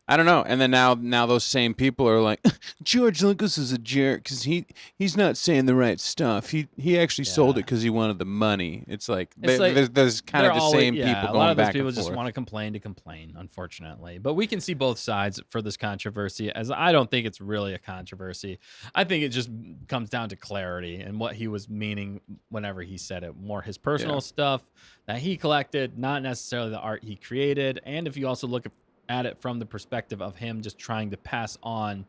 I don't know. And then now those same people are like, George Lucas is a jerk because he's not saying the right stuff. He actually sold it because he wanted the money. It's like there's kind of the same people going back and forth. A lot of those people just want to complain, unfortunately. But we can see both sides for this controversy, as I don't think it's really a controversy. I think it just comes down to clarity and what he was meaning whenever he said it. More his personal stuff that he collected, not necessarily the art he created. And if you also look at it from the perspective of him just trying to pass on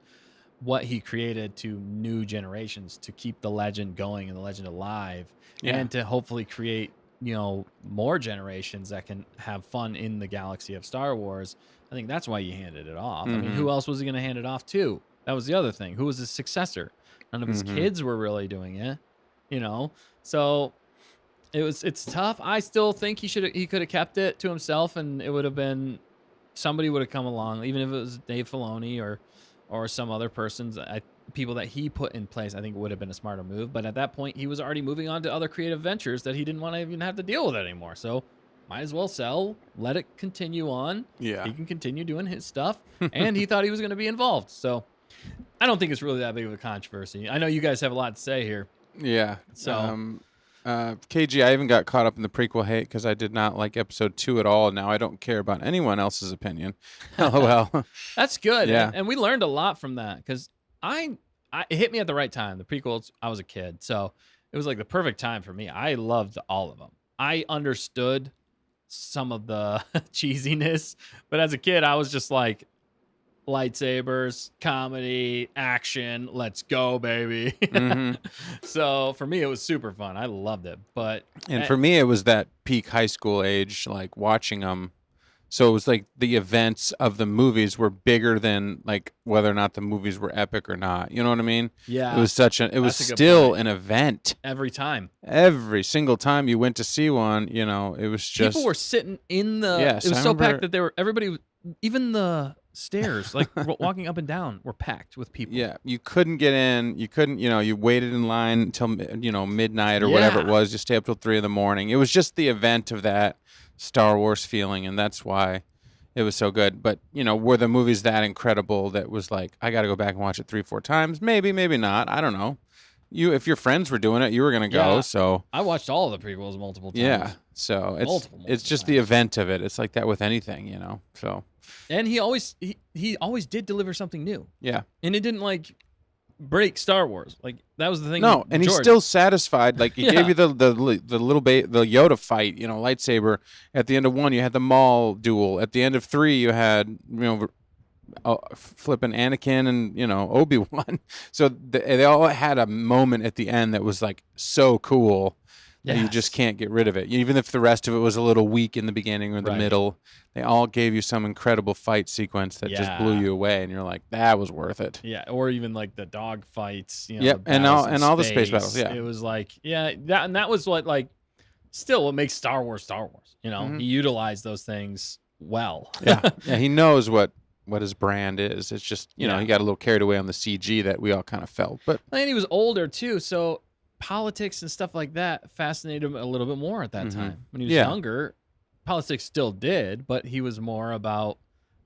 what he created to new generations to keep the legend going and the legend alive, and to hopefully create more generations that can have fun in the galaxy of Star Wars. I think that's why he handed it off. I mean, who else was he going to hand it off to? That was the other thing. Who was his successor? None of his kids were really doing it, so it's tough. I still think he could have kept it to himself, and it would have been, somebody would have come along, even if it was Dave Filoni or some other persons, people that he put in place. I think it would have been a smarter move. But at that point, he was already moving on to other creative ventures that he didn't want to even have to deal with it anymore. So might as well sell, let it continue on. Yeah. He can continue doing his stuff. And he thought he was going to be involved. So I don't think it's really that big of a controversy. I know you guys have a lot to say here. Yeah. So KG, I even got caught up in the prequel hate because I did not like episode 2 at all. Now I don't care about anyone else's opinion. LOL. That's good. Yeah. And we learned a lot from that because it hit me at the right time. The prequels, I was a kid. So it was like the perfect time for me. I loved all of them. I understood some of the cheesiness, but as a kid, I was just like, lightsabers, comedy, action, let's go, baby. So for me, it was super fun. I loved it. But for me, it was that peak high school age, like watching them So it was like the events of the movies were bigger than like whether or not the movies were epic or not. You know what I mean? Yeah. It was it was That's a good still point. an event. Every time. Every single time you went to see one, you know, it was just People were sitting in the. Yes, it was I so remember- packed that everybody, even the stairs, like walking up and down, were packed with people. Yeah, you couldn't get in. You couldn't, you waited in line until, midnight or whatever it Yeah. was. You stay up till 3 a.m. It was just the event of that Star Wars feeling, and that's why it was so good. But, were the movies that incredible that was like, I got to go back and watch it 3-4 times? Maybe, maybe not. I don't know. If your friends were doing it, you were going to go. Yeah. So I watched all of the prequels multiple times. yeah, so Multiple it's just the times. event of it. It's like that with anything, So And he always did deliver something new, yeah. and it didn't like break Star Wars. Like that was the thing. No, with and he's George. still satisfied. Like he Yeah. gave you the little the Yoda fight, lightsaber. At the end of 1, you had the Maul duel. At the end of 3, you had flipping Anakin and Obi-Wan. So they all had a moment at the end that was like so cool. That you just Yes. can't get rid of it. Even if the rest of it was a little weak in the beginning or the Right. middle, they all gave you some incredible fight sequence that just blew Yeah. you away, and you're like, that was worth it. Yeah, or even like the dog fights. Yep, the and battles all- in and all the space battles, yeah. It was like that was what like still what makes Star Wars Star Wars. Mhm. He utilized those things well. Yeah, yeah, he knows what his brand is. It's just Yeah. he got a little carried away on the CG that we all kind of felt, but And he was older too, so politics and stuff like that fascinated him a little bit more at that Mhm. time. When he was Yeah. younger, politics still did, but he was more about.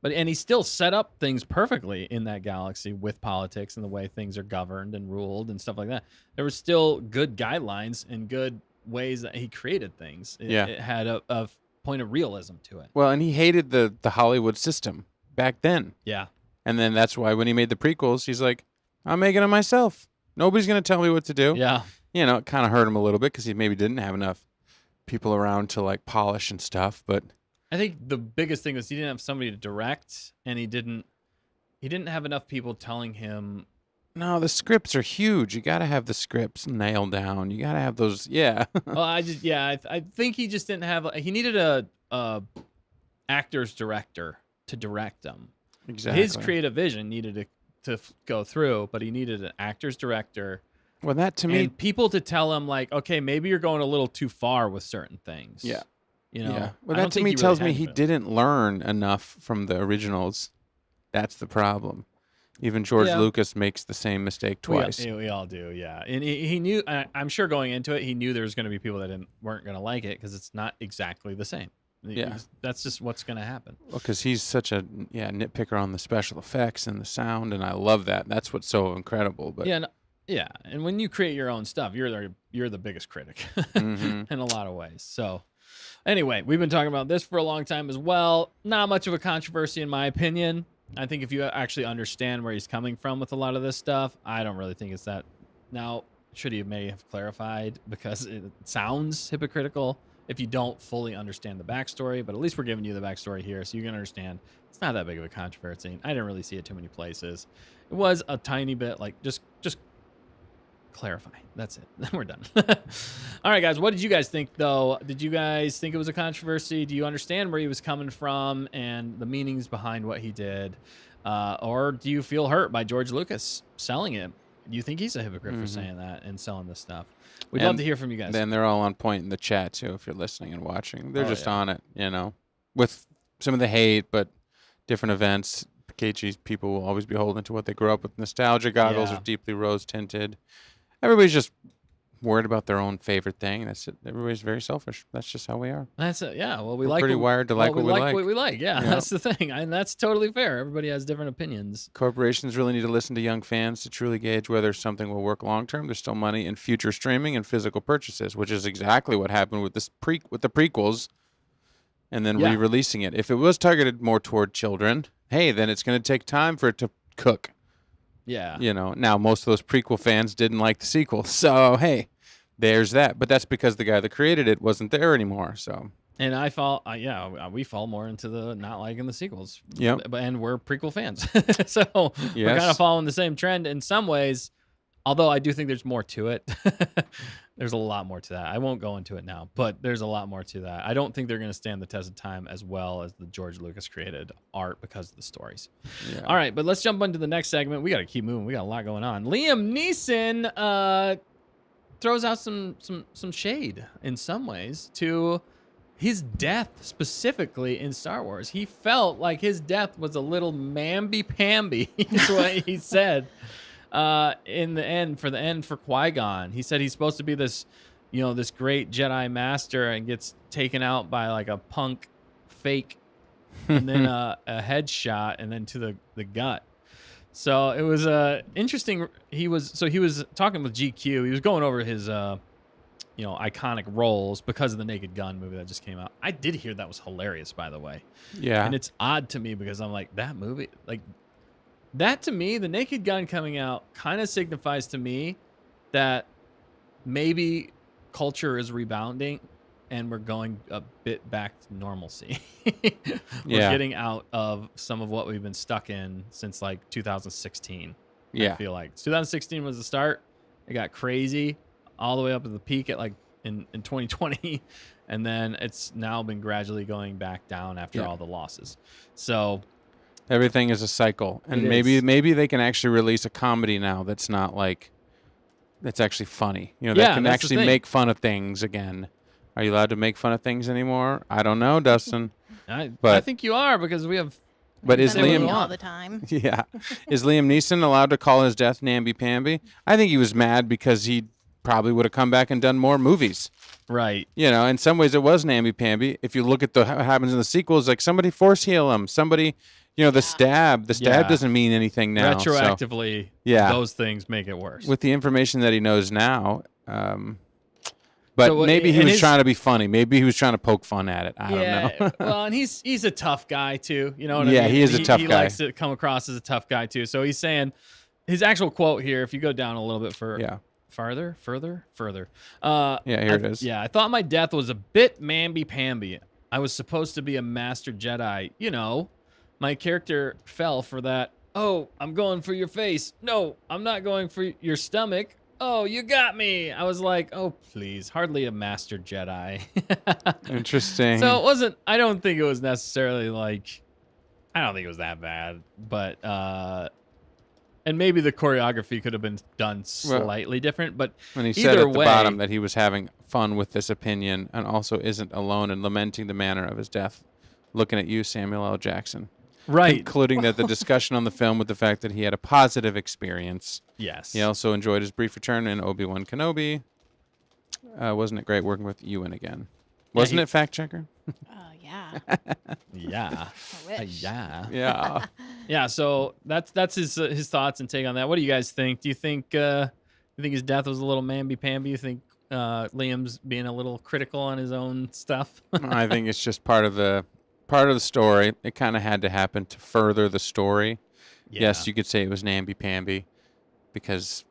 And he still set up things perfectly in that galaxy with politics and the way things are governed and ruled and stuff like that. There were still good guidelines and good ways that he created things. It had a point of realism to it. well, and he hated the Hollywood system back then, Yeah. and then that's why when he made the prequels, he's like, I'm making it myself. Nobody's gonna tell me what to do. Yeah. It kind of hurt him a little bit because he maybe didn't have enough people around to like polish and stuff, but. I think the biggest thing was he didn't have somebody to direct, and he didn't have enough people telling him. No, the scripts are huge. You got to have the scripts nailed down. You got to have those. Yeah. Well, I think he just didn't have. He needed a actor's director to direct them. Exactly. His creative vision needed to go through, but he needed an actor's director Well, that to me. and people to tell him like, okay, maybe you're going a little too far with certain things. Yeah. You know. Yeah. Well, I don't that to think me he really tells had me to he be. didn't learn enough from the originals. That's the problem. Even George Yeah. Lucas makes the same mistake twice. We all do, yeah. And he knew. I'm sure going into it, he knew there was going to be people that weren't going to like it because it's not exactly the same. Yeah. That's just what's going to happen. Well, because he's such a nitpicker on the special effects and the sound, and I love that. That's what's so incredible. But Yeah. And when you create your own stuff, you're the biggest critic Mhm. in a lot of ways. So, anyway, we've been talking about this for a long time as well. Not much of a controversy, in my opinion. I think if you actually understand where he's coming from with a lot of this stuff, I don't really think it's that. Now, should he may have clarified because it sounds hypocritical if you don't fully understand the backstory, but at least we're giving you the backstory here so you can understand it's not that big of a controversy. I didn't really see it too many places. It was a tiny bit like just clarify. That's it. Then we're done. All right, guys. What did you guys think, though? Did you guys think it was a controversy? Do you understand where he was coming from and the meanings behind what he did? Or do you feel hurt by George Lucas selling it? Do you think he's a hypocrite for saying that and selling this stuff? We'd love And to hear from you guys. then they're all on point in the chat, too, if you're listening and watching. They're Oh, just yeah. on it, with some of the hate, but different events. KG's people will always be holding to what they grew up with. Nostalgia goggles Yeah. are deeply rose-tinted. Everybody's just worried about their own favorite thing. That's it. Everybody's very selfish. That's just how we are. That's it. Yeah. Well, we We're like pretty wired to like what we like. What we like. Yeah, Yeah. that's the thing, and that's totally fair. Everybody has different opinions. Corporations really need to listen to young fans to truly gauge whether something will work long term. There's still money in future streaming and physical purchases, which is exactly what happened with with the prequels, and then Yeah. re-releasing it. If it was targeted more toward children, hey, then it's going to take time for it to cook. Yeah. Now most of those prequel fans didn't like the sequel, so hey, there's that. But that's because the guy that created it wasn't there anymore. So And we fall more into the not liking the sequels. Yep. And we're prequel fans. So we're Yes. kind of following the same trend in some ways. Although I do think there's more to it. There's a lot more to that. I won't go into it now, but there's a lot more to that. I don't think they're going to stand the test of time as well as the George Lucas created art because of the stories. Yeah. All right, but let's jump into the next segment. We got to keep moving. We got a lot going on. Liam Neeson throws out some shade in some ways to his death specifically in Star Wars. He felt like his death was a little mamby-pamby, is what he said. In the end for Qui Gon, he said he's supposed to be this, this great Jedi master, and gets taken out by like a punk fake, and then a headshot, and then to the gut. So it was interesting. He was talking with GQ. He was going over his iconic roles because of the Naked Gun movie that just came out. I did hear that was hilarious, by the way. Yeah, and it's odd to me because I'm like, that movie, like. That to me, the Naked Gun coming out kind of signifies to me that maybe culture is rebounding and we're going a bit back to normalcy. We're getting out of some of what we've been stuck in since like 2016. Yeah. I feel like 2016 was the start. It got crazy all the way up to the peak at like in 2020. And then it's now been gradually going back down after all the losses. So everything is a cycle, and maybe they can actually release a comedy now that's not like that's actually funny. That can actually make fun of things again. Are you allowed to make fun of things anymore? I don't know, Dustin. I think you are because we have. But is Liam all the time? Yeah, is Liam Neeson allowed to call his death namby-pamby? I think he was mad because he probably would have come back and done more movies. Right. In some ways it was namby-pamby. If you look at what happens in the sequels, like somebody force heal him, somebody. The stab doesn't mean anything now. Retroactively, those things make it worse. With the information that he knows now, but maybe he was trying to be funny. Maybe he was trying to poke fun at it. I don't know. Well, and he's a tough guy too. You know what I mean? Yeah, he is a tough guy. He likes to come across as a tough guy too. So he's saying his actual quote here, if you go down a little bit further. Here it is. Yeah, I thought my death was a bit mamby-pamby. I was supposed to be a master Jedi, My character fell for that. Oh, I'm going for your face. No, I'm not going for your stomach. Oh, you got me. I was like, oh, please. Hardly a master Jedi. Interesting. So it wasn't, I don't think it was necessarily I don't think it was that bad. But, and maybe the choreography could have been done slightly different. But when he said at the bottom that he was having fun with this opinion and also isn't alone in lamenting the manner of his death, looking at you, Samuel L. Jackson. Right. Including that the discussion on the film with the fact that he had a positive experience. Yes. He also enjoyed his brief return in Obi-Wan Kenobi. Wasn't it great working with Ewan again? Wasn't it, fact checker? Yeah. Yeah. I wish. Yeah. Yeah. So that's his thoughts and take on that. What do you guys think? Do you think his death was a little mamby-pamby? You think Liam's being a little critical on his own stuff? I think it's just part of the story. It kind of had to happen to further the story. Yeah. Yes, you could say it was namby-pamby because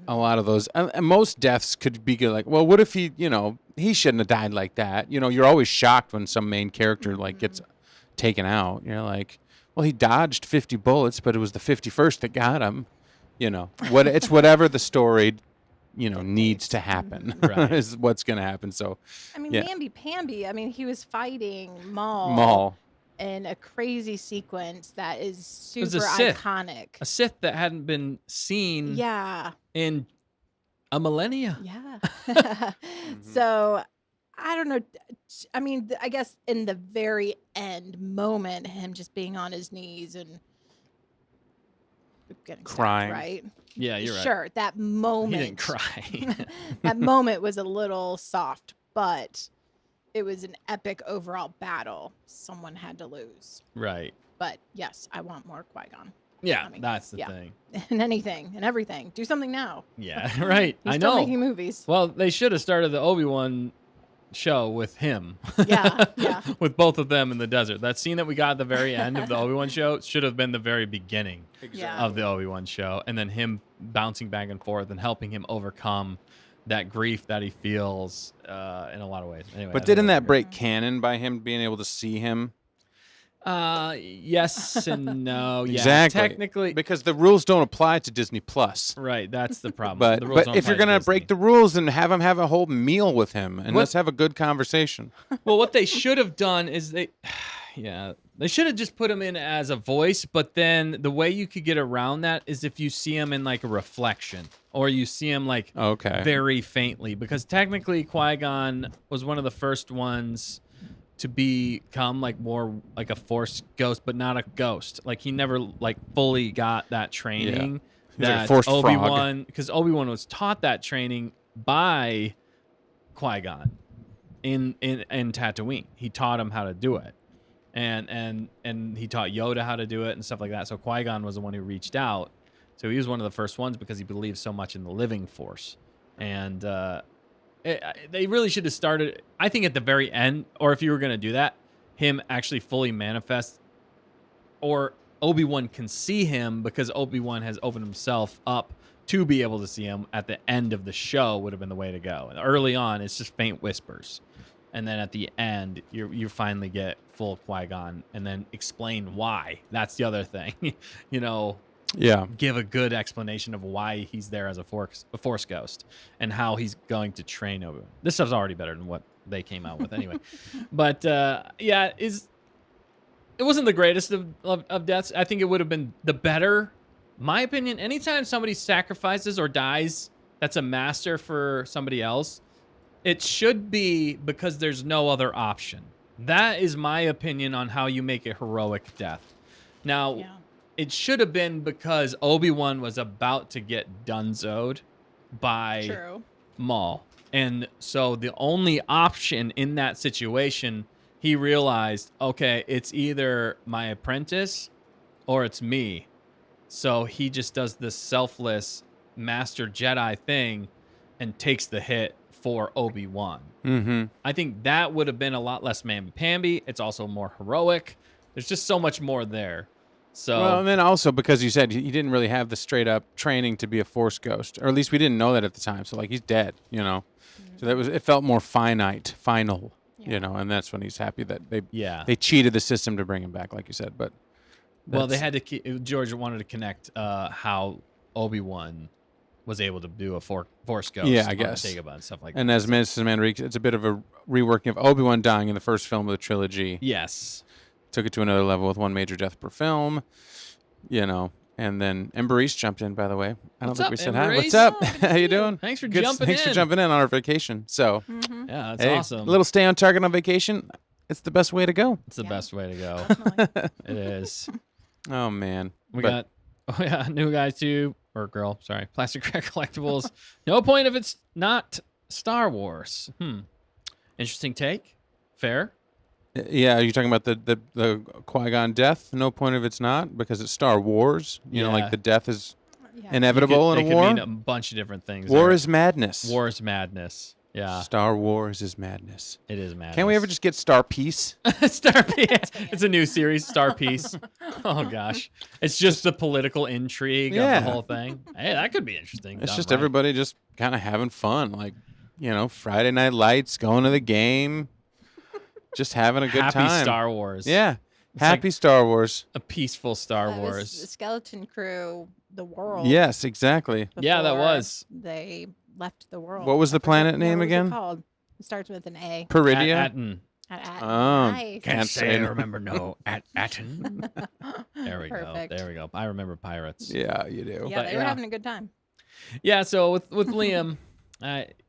a lot of those, most deaths could be like, well, what if he shouldn't have died like that. You're always shocked when some main character gets taken out. You're like, well, he dodged 50 bullets, but it was the 51st that got him. It's whatever the story needs to happen is what's going to happen. So, mamby-pamby. He was fighting Maul in a crazy sequence that is super iconic. A Sith that hadn't been seen in a millennia. Yeah. So, I don't know. I guess in the very end moment, him just being on his knees and getting crying, stabbed, right? Yeah, you're right. Sure, that moment. He didn't cry. That moment was a little soft, but it was an epic overall battle. Someone had to lose. Right. But yes, I want more Qui-Gon. Yeah, that's the thing. And anything and everything. Do something now. Yeah, right. He's I still know. making movies. Well, they should have started the Obi-Wan show with him. Yeah. With both of them in the desert. That scene that we got at the very end of the Obi-Wan show should have been the very beginning of the Obi-Wan show. And then him bouncing back and forth and helping him overcome that grief that he feels in a lot of ways. Anyway, but didn't that break canon by him being able to see him? Yes and no. Yeah, Exactly. technically. Because the rules don't apply to Disney Plus. Right, that's the problem. But The rules don't if you're apply to going to break Disney. the rules, then have him have a whole meal with him, and What- let's have a good conversation. Well, what they should have done is they should have just put him in as a voice, but then the way you could get around that is if you see him in like a reflection or you see him like Okay. very faintly, because technically Qui-Gon was one of the first ones to become like more like a Force ghost, but not a ghost. Like he never like fully got that training He's like a that Force frog. Obi-Wan, because Obi-Wan was taught that training by Qui-Gon in Tatooine. He taught him how to do it. And he taught Yoda how to do it and stuff like that. So Qui-Gon was the one who reached out. So he was one of the first ones because he believed so much in the living Force. And they really should have started, I think, at the very end, or if you were going to do that, him actually fully manifest, or Obi-Wan can see him because Obi-Wan has opened himself up to be able to see him at the end of the show would have been the way to go. And early on, it's just faint whispers. And then at the end, you finally get full Qui-Gon and then explain why. That's the other thing. Yeah. Give a good explanation of why he's there as a Force ghost and how he's going to train Obi-Wan. This stuff's already better than what they came out with anyway. But it wasn't the greatest of deaths. I think it would have been the better. My opinion, anytime somebody sacrifices or dies, that's a master for somebody else. It should be because there's no other option. That is my opinion on how you make a heroic death. Now, it should have been because Obi-Wan was about to get dunzoed by Maul. And so the only option in that situation, he realized, okay, it's either my apprentice or it's me. So he just does this selfless Master Jedi thing and takes the hit for Obi-Wan. Mm-hmm. I think that would have been a lot less mamby-pamby. It's also more heroic. There's just so much more there. So, Well, and then also because you said he didn't really have the straight up training to be a Force ghost, or at least we didn't know that at the time. So like he's dead, So it felt more final, and that's when he's happy that they cheated the system to bring him back, like you said. But they had to. George wanted to connect how Obi-Wan was able to do a Force ghost. Yeah, I guess. Dagobah and stuff like and that. as Mrs. Manrique, it's a bit of a reworking of Obi-Wan dying in the first film of the trilogy. Yes. Took it to another level with one major death per film, and then Emberice jumped in, by the way. I don't think we said hi. What's up? How you doing? Thanks for Thanks for jumping in on our vacation. So, yeah, that's hey, awesome. A little stay on target on vacation. It's the best way to go. It's the best way to go. It is. Oh, man. We got new guy too, or girl, sorry. Plastic Crack Collectibles. No point if it's not Star Wars. Interesting take. Fair. Yeah, are you talking about the Qui-Gon death? No point if it's not, because it's Star Wars. Like the death is inevitable in a war. It could mean a bunch of different things. War is madness. War is madness. Yeah. Star Wars is madness. It is madness. Can't we ever just get Star Peace? Star Peace. It's a new series, Star Peace. Oh, gosh. It's just the political intrigue of the whole thing. Hey, that could be interesting. It's just everybody just kind of having fun. Like, Friday Night Lights, going to the game, just having a good time. Happy Star Wars. Yeah. Happy Star Wars. A peaceful Star Wars. The Skeleton Crew, the world. Yes, exactly. Yeah, that was. They left the world. What was the planet name again? It called? It starts with an A. Peridia? Atten. Nice. Can't say. Remember, no. Atten. There we Perfect. go. There we go. I remember pirates. Yeah, you do. Yeah, they were having a good time. Yeah, so with Liam,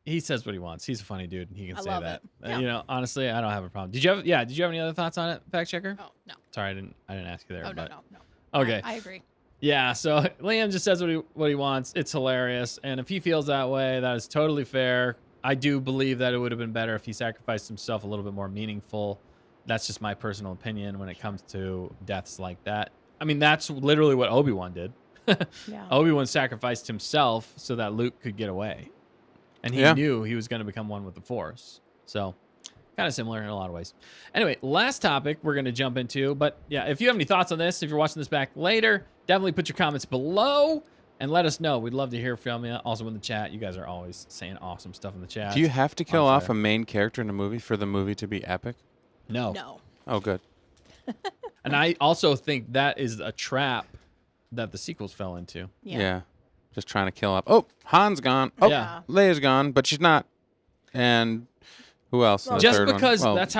he says what he wants. He's a funny dude. He can say love that. it. Yeah. Honestly, I don't have a problem. Did you have any other thoughts on it, fact checker? Oh, no. Sorry, I didn't ask you there. Oh, but, no. Okay. I agree. Yeah, so Liam just says what he wants. It's hilarious, and if he feels that way, that is totally fair. I do believe that it would have been better if he sacrificed himself a little bit more meaningful. That's just my personal opinion when it comes to deaths like that. I mean, that's literally what Obi-Wan did. Yeah. Obi-Wan sacrificed himself so that Luke could get away, and he knew he was going to become one with the Force. So kind of similar in a lot of ways. Anyway, last topic we're going to jump into. But yeah, if you have any thoughts on this, if you're watching this back later, definitely put your comments below and let us know. We'd love to hear from you. Also in the chat, you guys are always saying awesome stuff in the chat. Do you have to kill off a main character in a movie for the movie to be epic? No. No. Oh, good. And I also think that is a trap that the sequels fell into. Yeah. Just trying to kill off. Oh, Han's gone. Oh, Yeah. Leia's gone, but she's not. And who else? in the Just third one? because Well, that's how